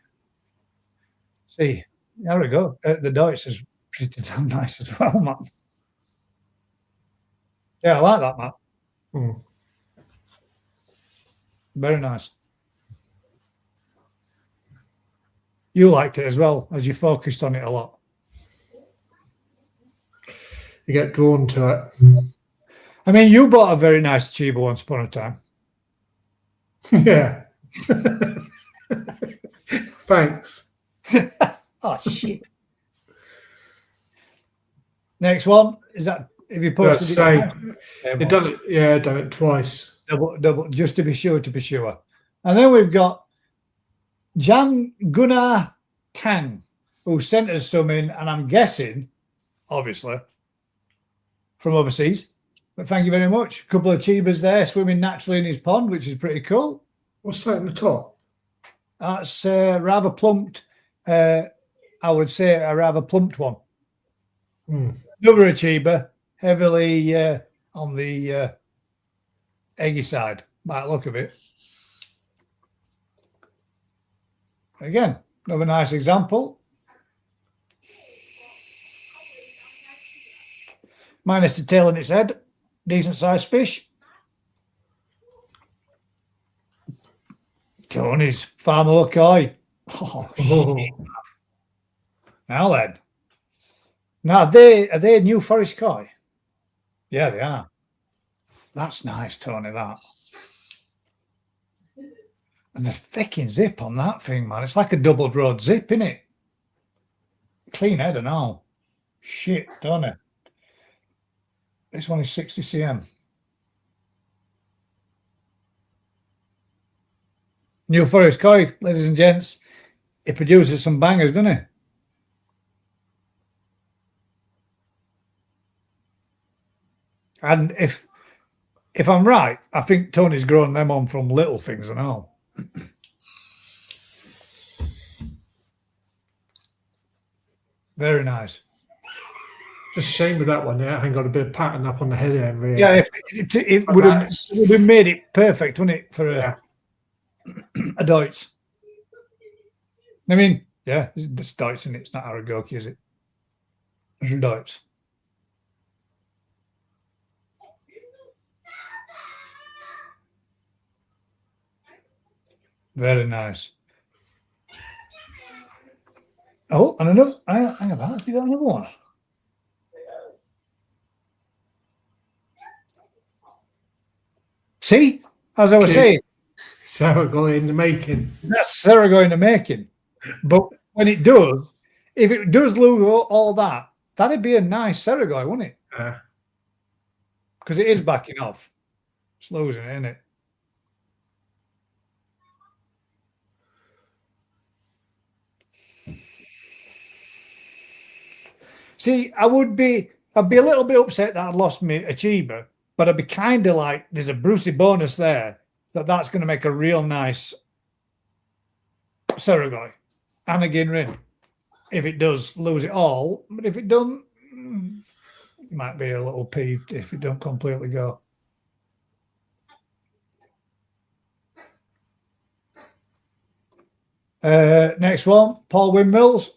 See, the Deutsch is pretty damn nice as well, man. Yeah, I like that, Matt. Mm. Very nice. You liked it as well, as you focused on it a lot. You get drawn to it. I mean, you bought a very nice Chiba once upon a time. Yeah. Thanks. Oh, shit. Next one, is that, if you posted it done it, yeah, done it twice. Double, just to be sure, And then we've got Jan Gunnar Tang, who sent us some in, and I'm guessing, obviously, from overseas. But thank you very much. A couple of Chibas there swimming naturally in his pond, which is pretty cool. What's that in the top? That's rather plumped. I would say a rather plumped one. Another Chiba, heavily on the eggy side, by the look of it. Again, another nice example. Minus the tail in its head. Decent sized fish. Tony's Farmer Koi. Oh. Now then. Now, are they New Forest Koi? Yeah, they are. That's nice, Tony, that. And the fucking zip on that thing, man. It's like a double rod zip, isn't it? Clean head and all. Shit, Tony. This one is 60 cm. New Forest Koi, ladies and gents. It produces some bangers, doesn't it? And if I'm right, I think Tony's grown them on from little things and all. Very nice. Just shame with that one. Yeah, I ain't got a bit of pattern up on the head area. Yeah, if it would have made it perfect, wouldn't it, for a Deutsch? I mean, yeah, it's Deutsch, and it's not Aragoki, is it? It's a Deutsch. Very nice. Oh, and another. Hang about. You got another one. See, as I was saying, Saragoi in the making. That's Saragoi in the making. But when it does, if it does lose all that, that'd be a nice Saragoi, wouldn't it? Yeah. Because it is backing off. It's losing it, isn't it? See, I'd be a little bit upset that I'd lost me a Chiba, but I'd be kind of like, there's a Brucey bonus there that's going to make a real nice Saragoi and a Ginrin if it does lose it all. But if it don't, it might be a little peeved if it don't completely go. Next one, Paul Windmills.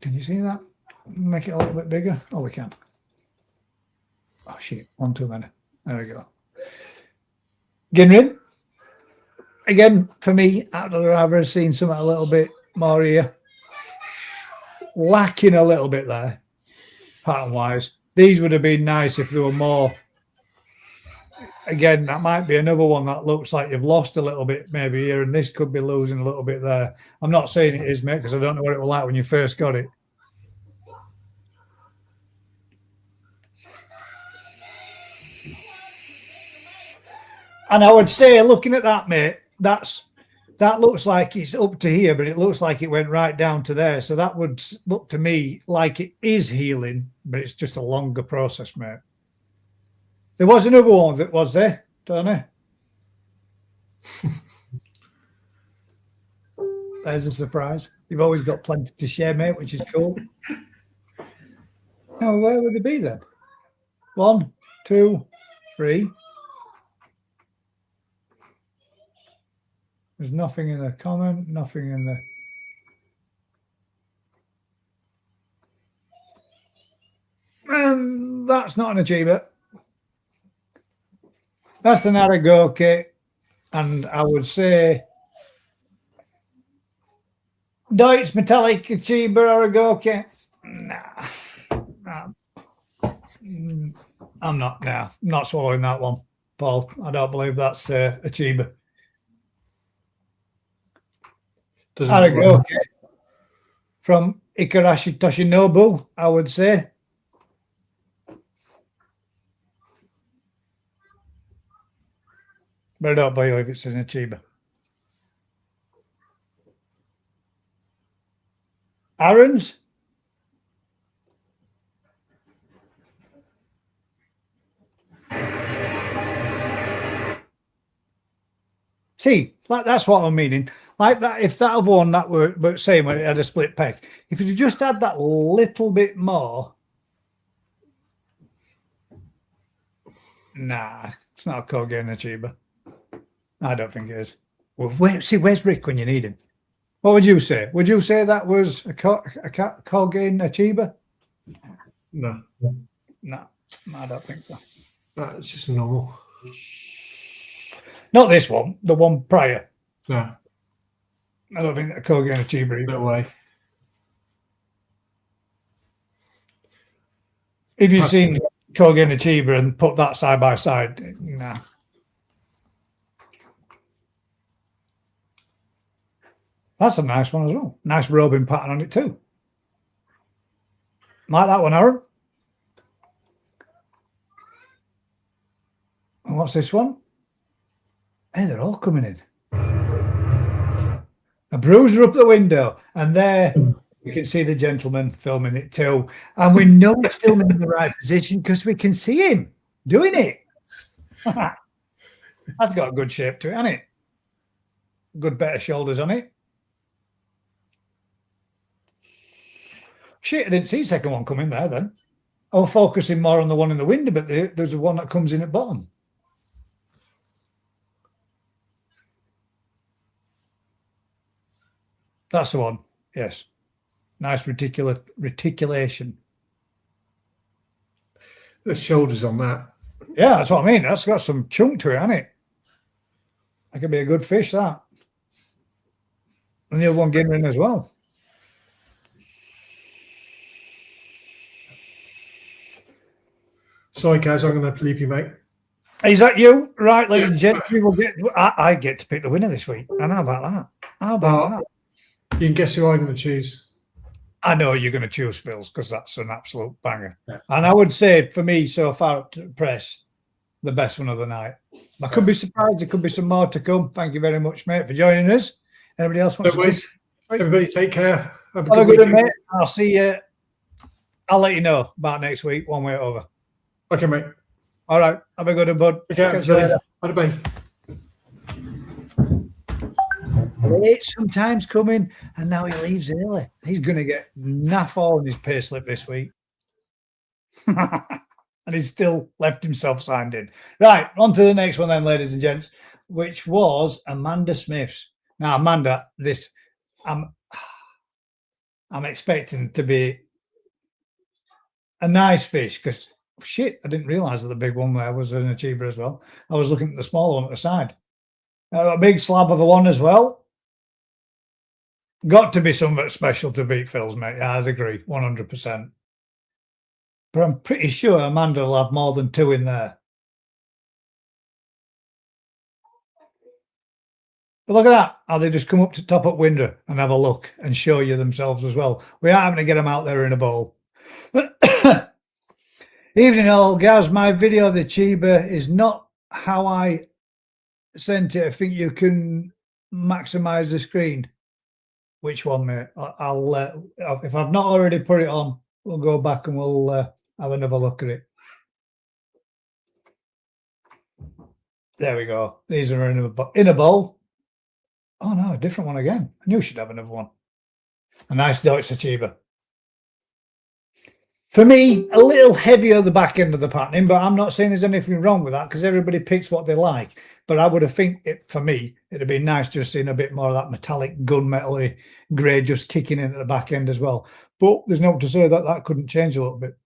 Can you see that? Make it a little bit bigger. Oh, we can. Oh, shit. One too many. There we go. Ginrin. Again, for me, I'd rather have seen something a little bit more here. Lacking a little bit there, pattern-wise. These would have been nice if there were more. Again, that might be another one that looks like you've lost a little bit maybe here, and this could be losing a little bit there. I'm not saying it is, mate, because I don't know what it was like when you first got it. And I would say, looking at that, mate, that looks like it's up to here, but it looks like it went right down to there. So that would look to me like it is healing, but it's just a longer process, mate. There was another one that was there, don't there? There's a surprise. You've always got plenty to share, mate, which is cool. Now, where would they be then? 1, 2, 3. There's nothing in the comment, nothing in the... And that's not an achiever. That's an Aragoke. And I would say Deutsch Metallic Achiever Aragoke. Nah. I'm not swallowing that one, Paul. I don't believe that's Achiever. Aragoke from Ikarashi Toshinobu, I would say. But I don't believe it's an Achiever. Aaron's? See, like that's what I'm meaning. Like that, if that other one that were saying when it had a split peg, if you just had that little bit more, nah, it's not a Kogen Achiever. I don't think it is. Well, where's Rick when you need him? What would you say? Would you say that was a Kogen Achiever? No. No, I don't think so. No, it's just normal. Not this one, the one prior. No. I don't think that Kogen Achiever either. No way. If you've seen Kogen Achiever and put that side by side, nah. That's a nice one as well. Nice robing pattern on it too. Like that one, Aaron. And what's this one? Hey, they're all coming in. A bruiser up the window, and there you can see the gentleman filming it too. And we know it's filming in the right position because we can see him doing it. That's got a good shape to it, hasn't it? Good better shoulders on it. Shit, I didn't see the second one coming there then. I was focusing more on the one in the window, but there's one that comes in at bottom. That's the one. Yes. Nice reticulation. The shoulders on that. Yeah, that's what I mean. That's got some chunk to it, hasn't it? That could be a good fish, that. And the other one getting in as well. Sorry, Kaz, I'm going to have to leave you, mate. Is that you? Right, ladies and gentlemen, I get to pick the winner this week. And how about that? How about that? You can guess who I'm going to choose. I know you're going to choose Phil's because that's an absolute banger. Yeah. And I would say, for me, so far up to the press, the best one of the night. I could be surprised. There could be some more to come. Thank you very much, mate, for joining us. Anybody else wants to? Everybody take care. Have a good one, mate. I'll see you. I'll let you know about next week, one way or over. Okay, mate. All right. Have a good one, bud. Okay, bye-bye. Late sometimes coming, and now he leaves early. He's going to get naff all in his pay slip this week. And he's still left himself signed in. Right, on to the next one then, ladies and gents, which was Amanda Smith's. Now, Amanda, this I'm expecting to be a nice fish, because shit, I didn't realise that the big one there was an achiever as well. I was looking at the smaller one at the side. A big slab of a one as well. Got to be something special to beat Phil's, mate. Yeah, I'd agree, 100%. But I'm pretty sure Amanda will have more than two in there. But look at that, how they just come up to top up window and have a look and show you themselves as well. We are having to get them out there in a bowl. Evening all, guys. My video of the Chiba is not how I sent it. I think you can maximize the screen. Which one, mate? I'll if I've not already put it on, we'll go back and we'll have another look at it. There we go. These are in a bowl. Oh no, a different one again. I knew I should have another one. A nice Deutsche Chiba. For me, a little heavier the back end of the patterning, but I'm not saying there's anything wrong with that because everybody picks what they like. But I would have think for me, it'd be nice just seeing a bit more of that metallic gunmetal grey just kicking in at the back end as well. But there's no to say that that couldn't change a little bit.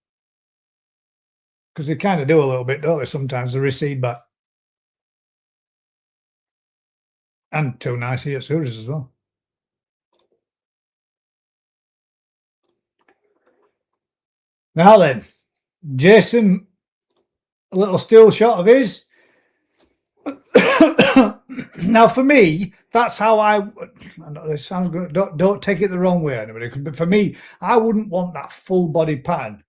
Because they kind of do a little bit, don't they, sometimes, the recede back. And two nice Yatsuras as well. Now then, Jason, a little still shot of his. Now, for me, that's how I know this sounds good. Don't take it the wrong way, anybody. But for me, I wouldn't want that full body pattern,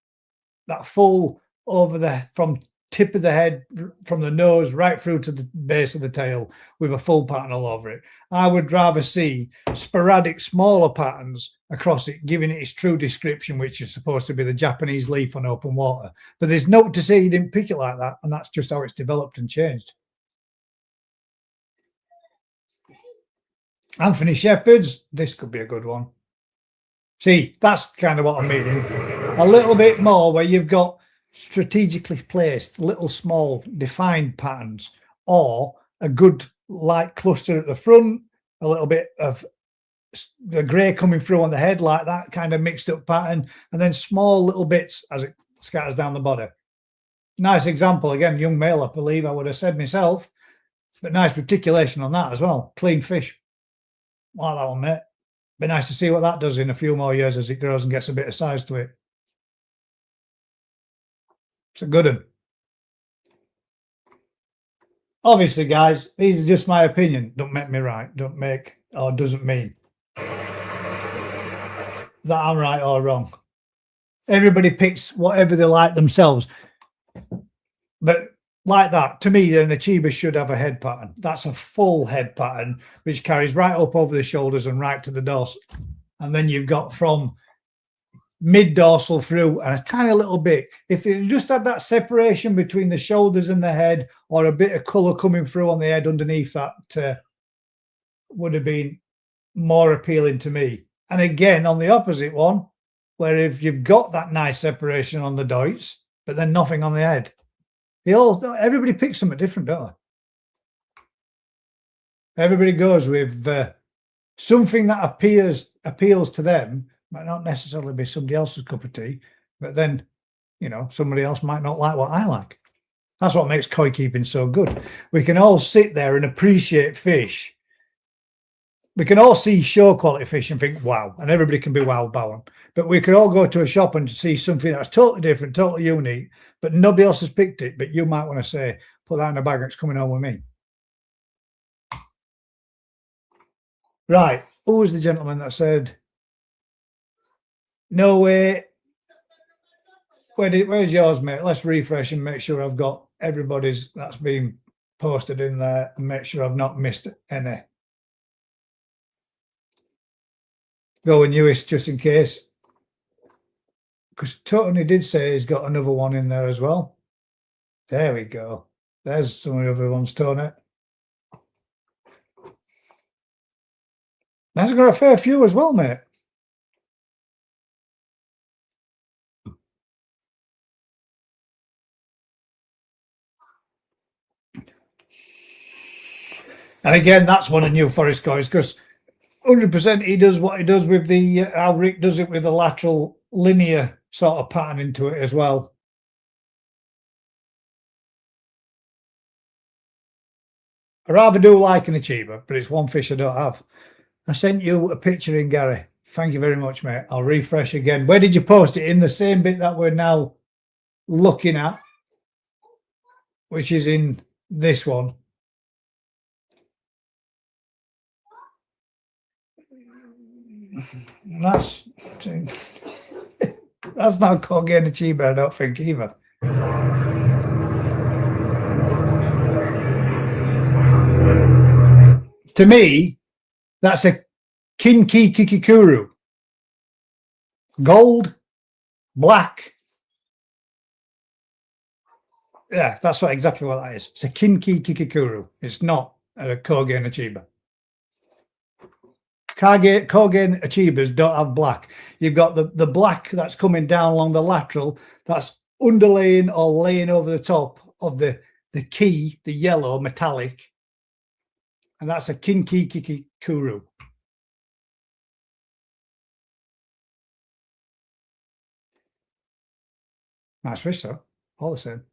that full over from tip of the head, from the nose right through to the base of the tail with a full pattern all over it. I would rather see sporadic smaller patterns across it, giving it its true description, which is supposed to be the Japanese leaf on open water. But there's no to say you didn't pick it like that, and that's just how it's developed and changed. Anthony Shepherd's, this could be a good one. See, that's kind of what I'm meaning. A little bit more where you've got strategically placed little small defined patterns, or a good light cluster at the front, a little bit of the grey coming through on the head, like that kind of mixed up pattern, and then small little bits as it scatters down the body. Nice example again, young male, I believe I would have said myself, but nice reticulation on that as well. Clean fish. Like that one, mate. Be nice to see what that does in a few more years as it grows and gets a bit of size to it. It's a good one. Obviously, guys, these are just my opinion. Don't make me right. Don't make or doesn't mean that I'm right or wrong. Everybody picks whatever they like themselves. But like that, to me, an Achiever should have a head pattern. That's a full head pattern, which carries right up over the shoulders and right to the dorsal. And then you've got from mid-dorsal through and a tiny little bit. If they just had that separation between the shoulders and the head, or a bit of colour coming through on the head underneath that, would have been more appealing to me. And again, on the opposite one, where if you've got that nice separation on the Deutsch, but then nothing on the head, everybody picks something different, don't they? Everybody goes with something that appeals to them. Might not necessarily be somebody else's cup of tea, but then, somebody else might not like what I like. That's what makes koi keeping so good. We can all sit there and appreciate fish. We can all see show quality fish and think, wow, and everybody can be wowed by them. But we could all go to a shop and see something that's totally different, totally unique, but nobody else has picked it. But you might want to say, put that in a bag and it's coming home with me. Right. Who was the gentleman that said, no way? Where's yours, mate? Let's refresh and make sure I've got everybody's that's been posted in there and make sure I've not missed any. Go with newest just in case. Because Tony did say he's got another one in there as well. There we go. There's some of the other ones, Tony. That's got a fair few as well, mate. And again, that's one of New Forest guys, because 100% he does what he does with the how Rick does it with the lateral linear sort of pattern into it as well. I rather do like an achiever, but it's one fish I don't have. I sent you a picture in, Gary. Thank you very much, mate. I'll refresh again. Where did you post it? In the same bit that we're now looking at, which is in this one. That's not Kogen achiever, I don't think, either. To me, that's a Kinki Kikikuru. Gold, black. Yeah, that's exactly what that is. It's a Kinki Kikikuru. It's not a Kogen achiever. Kogen achievers don't have black. You've got the black that's coming down along the lateral, that's underlaying or laying over the top of the key, the yellow metallic. And that's a Kinki Kikikuru. Nice fish, though. All the same.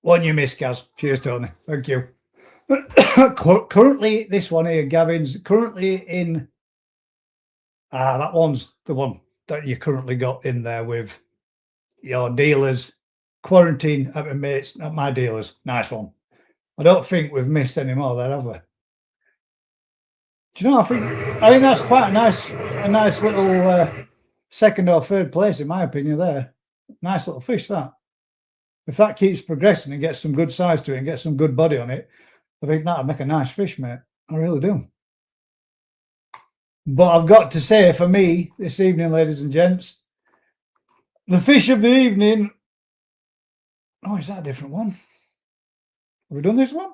One you missed, Gaz. Cheers, Tony. Thank you. Currently, this one here, Gavin's currently in. That one's the one that you currently got in there with your dealers. Quarantine at my mates, not my dealers. Nice one. I don't think we've missed any more there, have we? Do you know? I think that's quite a nice little second or third place, in my opinion. There, nice little fish. That if that keeps progressing and gets some good size to it and gets some good body on it, I think that'll make a nice fish, mate. I really do. But I've got to say, for me, this evening, ladies and gents, the fish of the evening. Oh, is that a different one? Have we done this one?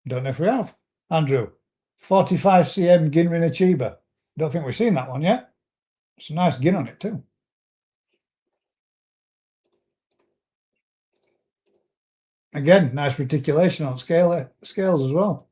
Don't know if we have. Andrew, 45 cm Ginrin Achiever. Don't think we've seen that one yet. It's a nice gin on it too. Again, nice reticulation on scales as well.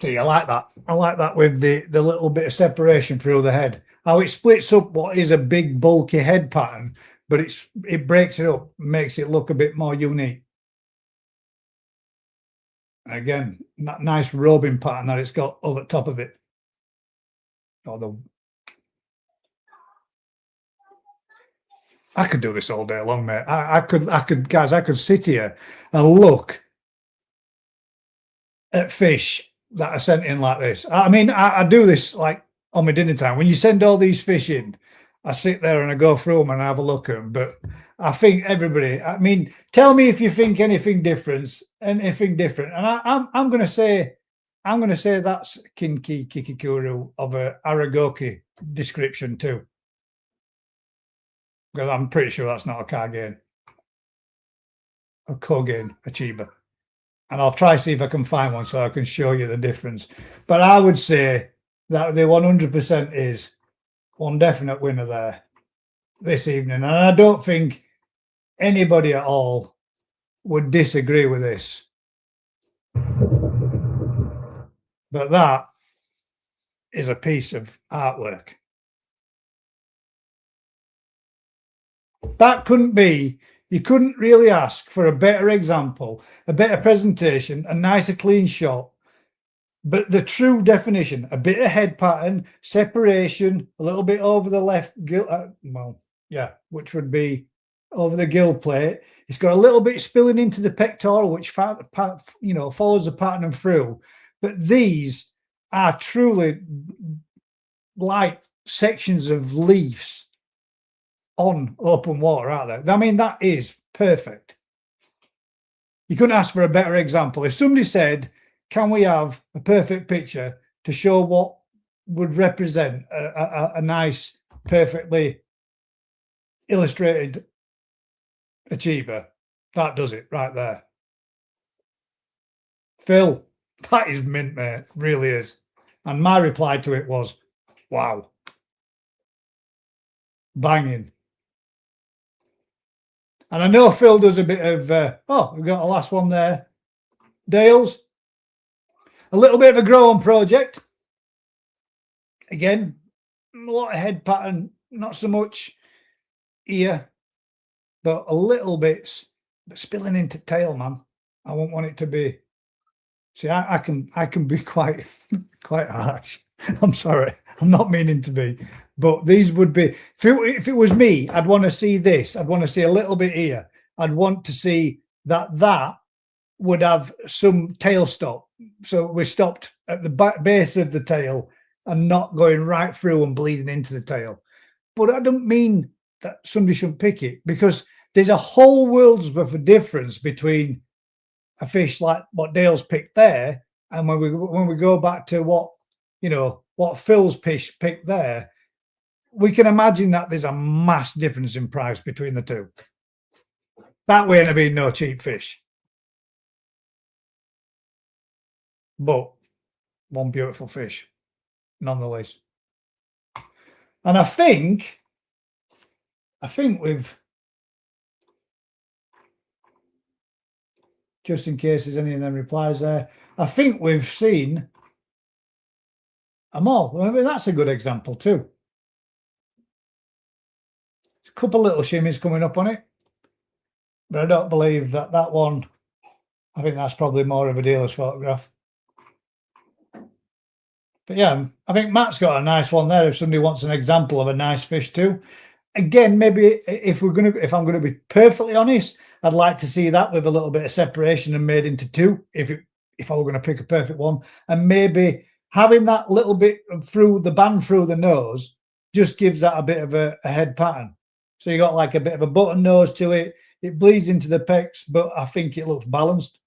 See, I like that. I like that with the little bit of separation through the head. How it splits up what is a big bulky head pattern, but it breaks it up, makes it look a bit more unique. And again, that nice robing pattern that it's got over the top of it. I could do this all day long, mate. I could, guys. I could sit here and look at fish that are sent in like this. I mean, I do this like on my dinner time. When you send all these fish in, I sit there and I go through them and I have a look at them. But I think everybody, I mean, tell me if you think anything different. And I'm going to say that's Kinki Kikikuru of a Aragoki description too. Because I'm pretty sure that's not a Kogen achiever. And I'll try to see if I can find one so I can show you the difference. But I would say that the 100% is one definite winner there this evening. And I don't think anybody at all would disagree with this. But that is a piece of artwork. That couldn't be. You couldn't really ask for a better example, a better presentation, a nicer clean shot. But the true definition, a bit of head pattern, separation, a little bit over the left gill, which would be over the gill plate. It's got a little bit spilling into the pectoral, which follows the pattern through. But these are truly like sections of leaves on open water, aren't they? I mean, that is perfect. You couldn't ask for a better example. If somebody said, can we have a perfect picture to show what would represent a nice, perfectly illustrated achiever, that does it right there. Phil, that is mint, mate. Really is. And my reply to it was, wow. Banging. And I know Phil does a bit of, we've got a last one there. Dales. A little bit of a grow-on project. Again, a lot of head pattern, not so much ear, but a little bit spilling into tail, man. I won't want it to be. See, I can be quite harsh. I'm sorry, I'm not meaning to be, but these would be. If it was me, I'd want to see this. I'd want to see a little bit here. I'd want to see that would have some tail stop, so we're stopped at the base of the tail and not going right through and bleeding into the tail. But I don't mean that somebody shouldn't pick it, because there's a whole world's worth of difference between a fish like what Dale's picked there, and when we go back to what Phil's fish picked there, we can imagine that there's a mass difference in price between the two. That way ain't been no cheap fish, but one beautiful fish nonetheless. And I think we've, just in case there's any of them replies there, I think we've seen them all. I mean, that's a good example too. A couple little shimmies coming up on it, but I don't believe that one. I think that's probably more of a dealer's photograph. But yeah, I think Matt's got a nice one there if somebody wants an example of a nice fish too. Again, maybe if I'm going to be perfectly honest, I'd like to see that with a little bit of separation and made into two. If I were going to pick a perfect one, and maybe having that little bit through the band through the nose just gives that a bit of a head pattern. So you got like a bit of a button nose to it. It bleeds into the pecs, but I think it looks balanced.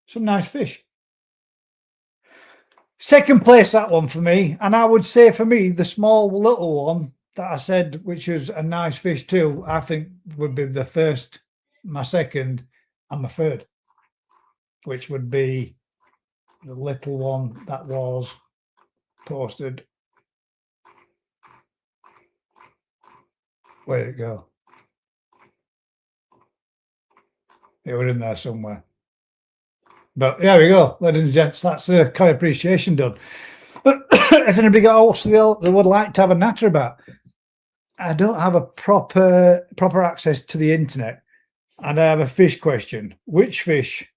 Some nice fish. Second place, that one for me. And I would say for me, the small little one that I said, which was a nice fish too, I think would be the first, my second, and my third, which would be the little one that was posted. Where'd it go? It was in there somewhere. But there we go, ladies and gents. That's a Koi appreciation done. Has anybody got else they would like to have a natter about? I don't have a proper access to the internet, and I have a fish question. Which fish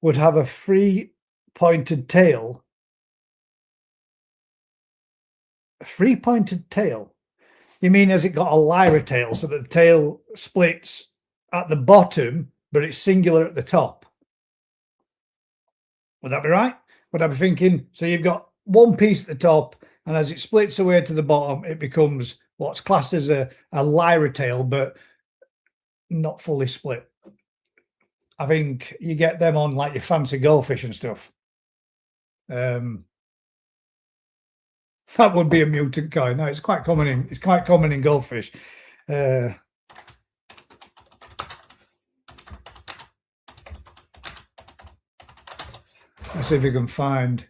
would have a free-pointed tail? A free-pointed tail? You mean has it got a lyra tail so that the tail splits at the bottom, but it's singular at the top? Would that be right? Would I be thinking, so you've got one piece at the top, and as it splits away to the bottom, it becomes what's classed as a lyra tail, but not fully split. I think you get them on like your fancy goldfish and stuff. That would be a mutant koi. No, it's quite common in goldfish. Let's see if we can find.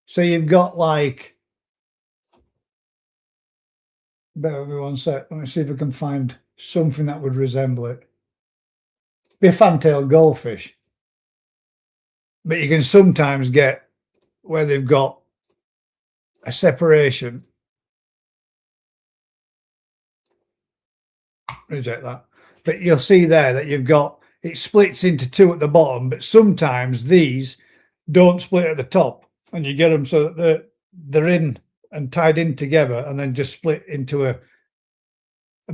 So you've got like, bear with me one sec. Let me see if I can find something that would resemble it. Be a fantail goldfish, but you can sometimes get where they've got a separation. Reject that. But you'll see there that you've got, it splits into two at the bottom, but sometimes these don't split at the top, and you get them so that they're in and tied in together and then just split into a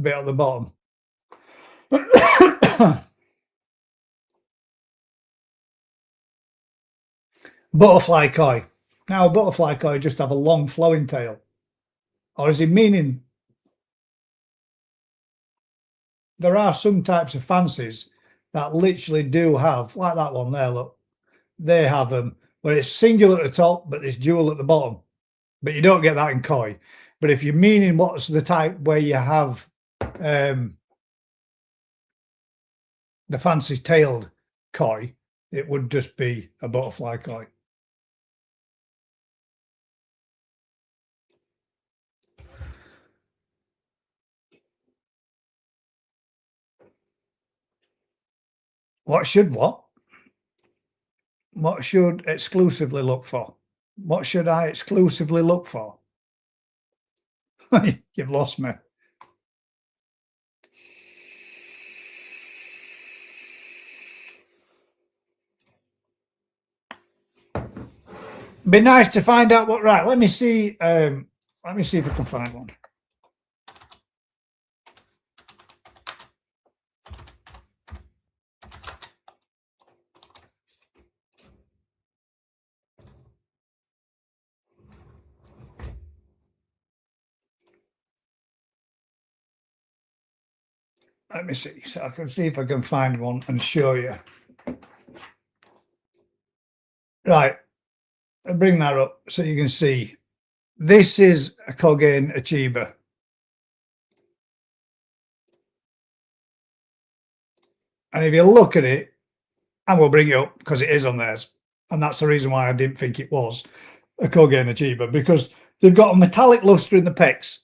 bit at the bottom. Butterfly koi. Now, a butterfly koi just have a long flowing tail. Or is he meaning there are some types of fancies that literally do have, like that one there, look, they have them where it's singular at the top, but it's dual at the bottom. But you don't get that in koi. But if you're meaning what's the type where you have the fancy tailed koi, it would just be a butterfly koi. What should what? What should exclusively look for? What should I exclusively look for? You've lost me. Be nice to find out what. Right, let me see. Let me see if I can find one. Let me see. So I can see if I can find one and show you. Right. I'll bring that up so you can see. This is a Kogen Achiba. And if you look at it, and we'll bring it up because it is on theirs. And that's the reason why I didn't think it was a Kogen Achiba, because they've got a metallic luster in the pecs.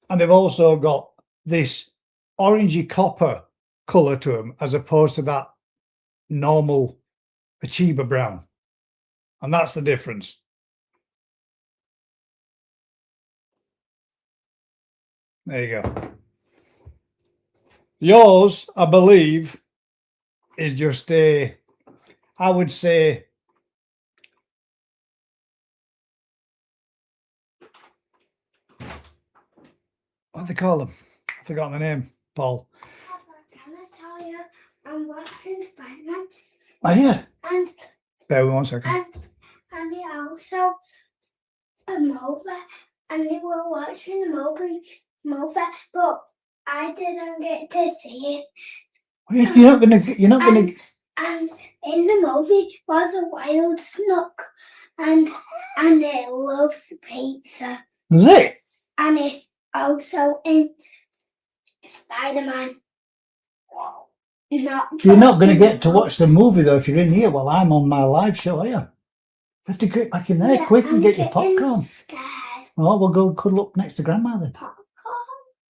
And they've also got this orangey copper colour to them, as opposed to that normal Achiba brown. And that's the difference. There you go. Yours, I believe, is just a, I would say, what do they call them? I've forgotten the name, Paul. Can I tell you, I'm watching Spider-Man. Oh, yeah. And Bear with me 1 second. and it also a movie, and they were watching the movie, but I didn't get to see it. You're not gonna. And in the movie was a wild snook, and it loves pizza. Is it? And it's also in Spider-Man. Wow. You're not going to get to watch the movie though if you're in here while I'm on my live show, are you? You have to get back in there quick and get your popcorn. Scared. Oh, we'll go cuddle up next to Grandma then. Popcorn?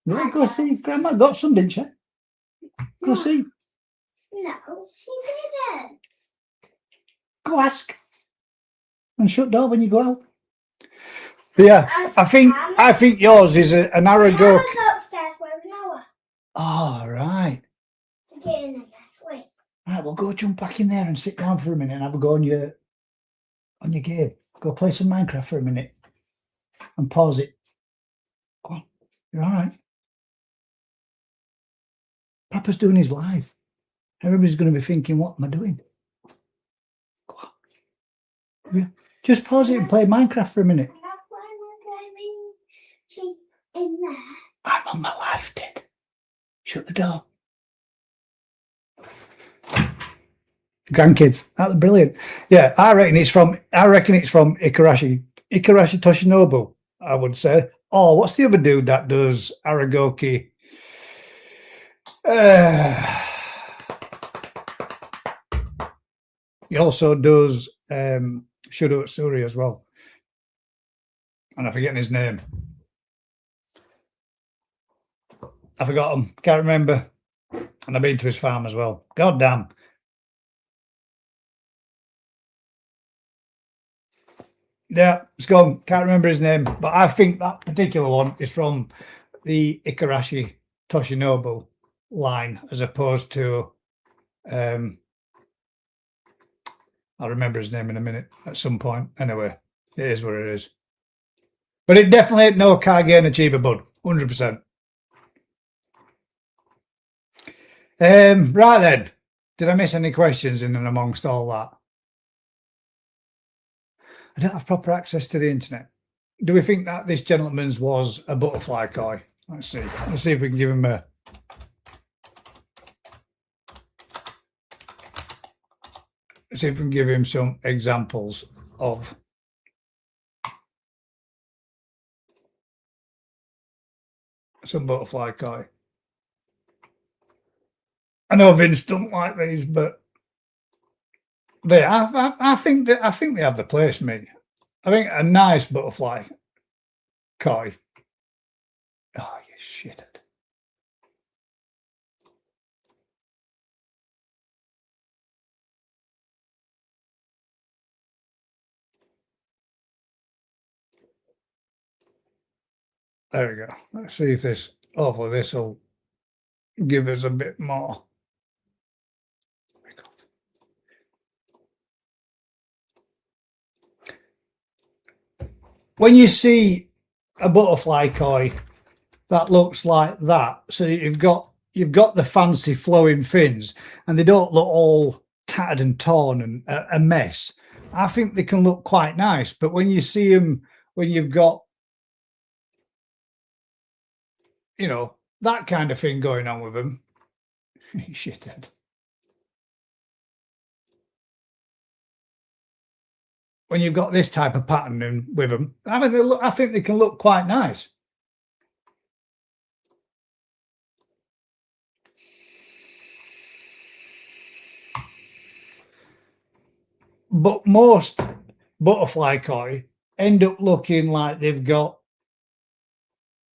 Yeah, go see. Grandma got some, didn't she? Go No. see. No, she didn't. Go ask. And shut door when you go out. But yeah, I think yours is an Aragoke. I was upstairs with Noah. Oh, right. Getting a mess with. Right, well, go jump back in there and sit down for a minute and have a go on your game. Go play some Minecraft for a minute and pause it. Go on. You're all right. Papa's doing his live. Everybody's going to be thinking, what am I doing? Go on. Yeah. Just pause it and play Minecraft for a minute. In there. I'm on my live, Ted. Shut the door. Grandkids, that's brilliant. Yeah, I reckon it's from Ikarashi Toshinobu, I would say. Oh, what's the other dude that does Aragoke? He also does Shudo Utsuri as well. And I'm forgetting his name. I forgot him. Can't remember. And I've been to his farm as well. God damn. Yeah, it's gone. Can't remember his name. But I think that particular one is from the Ikarashi Toshinobu line, as opposed to I'll remember his name in a minute at some point. Anyway, it is what it is. But it definitely ain't no Kage and Achiba bud. 100%. Right then. Did I miss any questions in and amongst all that? I don't have proper access to the internet. Do we think that this gentleman's was a butterfly koi? Let's see. Let's see if we can give him a... Let's see if we can give him some examples of... some butterfly koi. I know Vince don't like these, but I think they have the place, mate. I think a nice butterfly koi. Oh, you shit. There we go. Let's see if hopefully this will give us a bit more. When you see a butterfly koi that looks like that, so you've got the fancy flowing fins, and they don't look all tattered and torn and a mess. I think they can look quite nice, but when you see them, when you've got, you know, that kind of thing going on with them, shithead. When you've got this type of pattern with them, I think they can look quite nice. But most butterfly koi end up looking like they've got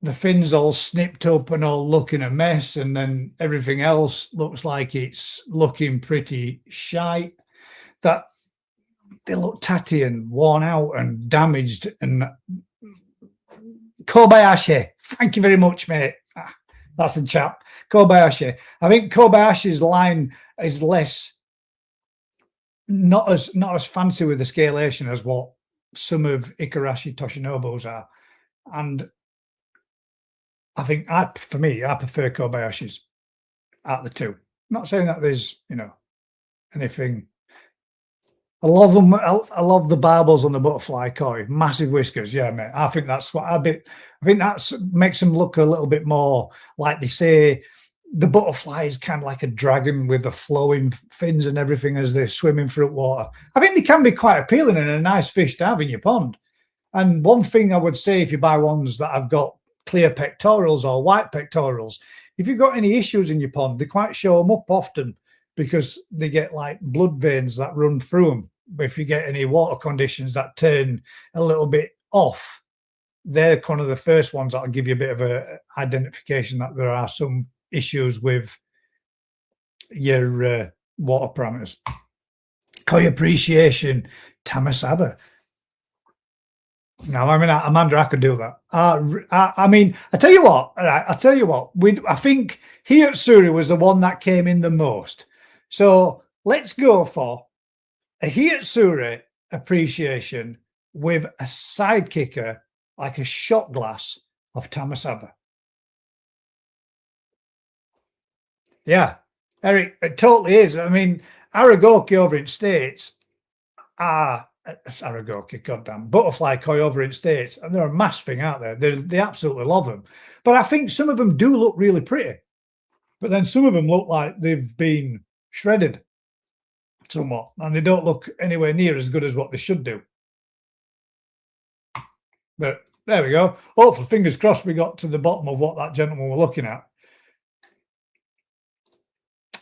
the fins all snipped up and all looking a mess, and then everything else looks like it's looking pretty shite. That they look tatty and worn out and damaged. And Kobayashi, thank you very much, mate. That's the chap, Kobayashi. I think Kobayashi's line is not as fancy with the scalation as what some of Ikarashi Toshinobu's are, and I think for me, I prefer Kobayashi's out of the two. Not saying that there's, you know, anything. I love them. I love the barbels on the butterfly koi. Massive whiskers, yeah, mate. I think that's what I think that makes them look a little bit more like they say. The butterfly is kind of like a dragon with the flowing fins and everything as they're swimming through water. I think they can be quite appealing and a nice fish to have in your pond. And one thing I would say, if you buy ones that have got clear pectorals or white pectorals, if you've got any issues in your pond, they quite show them up often because they get like blood veins that run through them. But if you get any water conditions that turn a little bit off, they're kind of the first ones that'll give you a bit of a identification that there are some issues with your water parameters. Koi appreciation, Tamasaba. No, I mean, Amanda, I could do that. I mean, I tell you what. All right, I'll tell you what. I think Hiyatsuri was the one that came in the most. So let's go for a Hiyatsuri appreciation with a side kicker, like a shot glass of Tamasaba. Yeah, Eric, it totally is. I mean, Aragoki over in States are Aragoki, goddamn butterfly koi over in States, and they're a mass thing out there. They absolutely love them. But I think some of them do look really pretty. But then some of them look like they've been shredded somewhat, and they don't look anywhere near as good as what they should do. But there we go. Hopefully, fingers crossed, we got to the bottom of what that gentleman were looking at.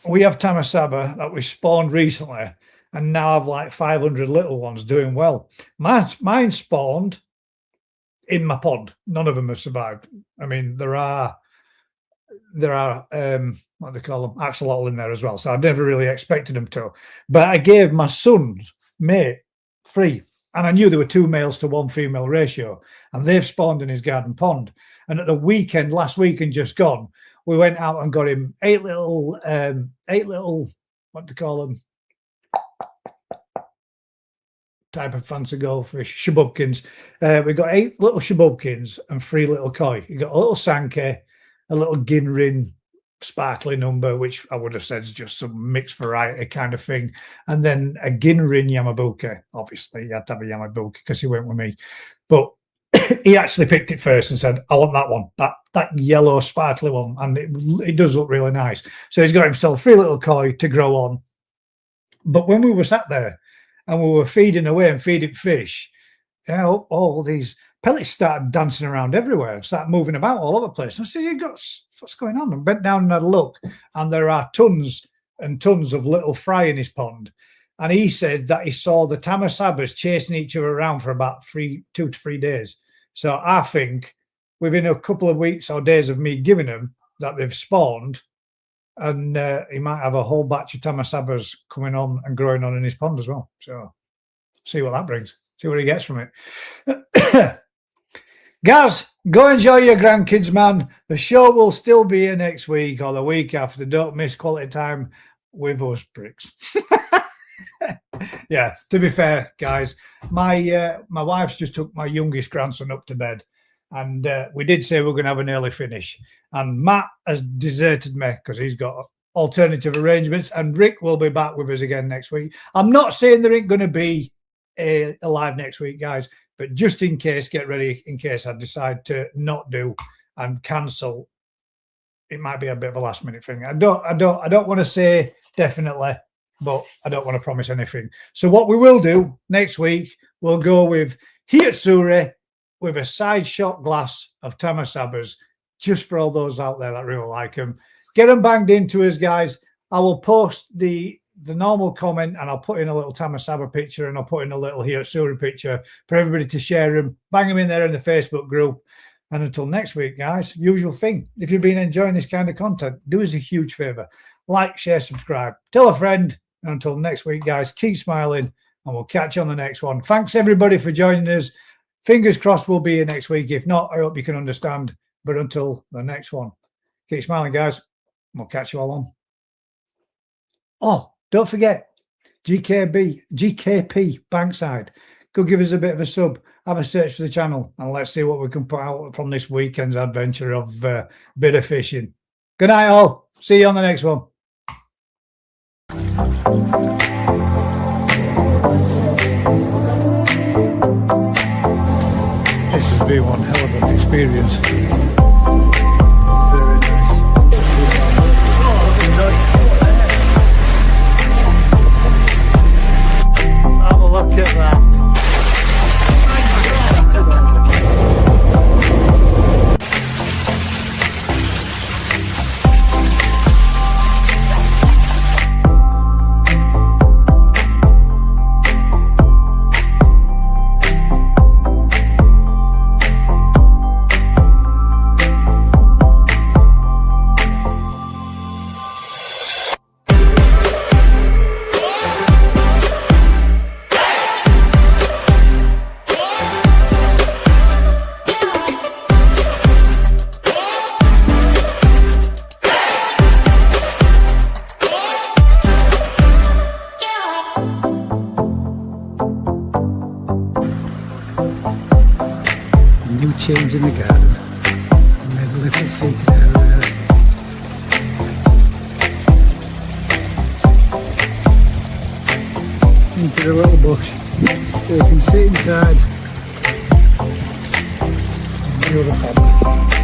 We have Tamasaba that we spawned recently, and now have like 500 little ones doing well. Mine spawned in my pond. None of them have survived. I mean, there are what do they call them, axolotl in there as well. So I never really expected them to. But I gave my son's mate 3, and I knew there were 2 males to 1 female ratio, and they've spawned in his garden pond. And at the weekend, last weekend just gone, we went out and got him 8 little, what do you call them? Type of fancy goldfish, shabubkins. We got 8 little shabubkins and 3 little koi. You got a little sankey, a little ginrin sparkly number, which I would have said is just some mixed variety kind of thing, and then a ginrin yamabuke. Obviously, he had to have a yamabuke because he went with me, but he actually picked it first and said, I want that one, that yellow sparkly one, and it does look really nice. So he's got himself 3 little koi to grow on. But when we were sat there and we were feeding away and feeding fish, you know, all these pellets started dancing around everywhere and started moving about all over the place. I said, you've got what's going on? I went down and had a look, and there are tons and tons of little fry in his pond. And he said that he saw the tamasabas chasing each other around for about 2 to 3 days. So I think within a couple of weeks or days of me giving them that they've spawned, and he might have a whole batch of tamasabas coming on and growing on in his pond as well. So see what that brings. See what he gets from it. Gaz, go enjoy your grandkids, man. The show will still be here next week or the week after. Don't miss quality time with us bricks. Yeah, to be fair, guys, my wife's just took my youngest grandson up to bed, and we did say we're going to have an early finish. And Matt has deserted me because he's got alternative arrangements, and Rick will be back with us again next week. I'm not saying there ain't going to be alive next week, guys, but just in case, get ready in case I decide to not do and cancel. It might be a bit of a last minute thing. I don't want to say definitely, but I don't want to promise anything. So what we will do next week, we'll go with Hiyetsure with a side shot glass of tamasabas, just for all those out there that really like them. Get them banged into us, guys. I will post the normal comment, and I'll put in a little tamasaba picture, and I'll put in a little Hiyetsure picture for everybody to share them. Bang them in there in the Facebook group. And until next week, guys, usual thing. If you've been enjoying this kind of content, do us a huge favor. Like, share, subscribe. Tell a friend. And until next week, guys, keep smiling, and we'll catch you on the next one. Thanks, everybody, for joining us. Fingers crossed we'll be here next week. If not, I hope you can understand. But until the next one, keep smiling, guys. We'll catch you all on. Oh, don't forget, GKP Bankside. Go give us a bit of a sub. Have a search for the channel, and let's see what we can put out from this weekend's adventure of bit of fishing. Good night, all. See you on the next one. This has been one hell of an experience. Very nice. Have a look at that. New change in the garden. Made a little seat area. Into the little bush. So you can sit inside. And the other pond.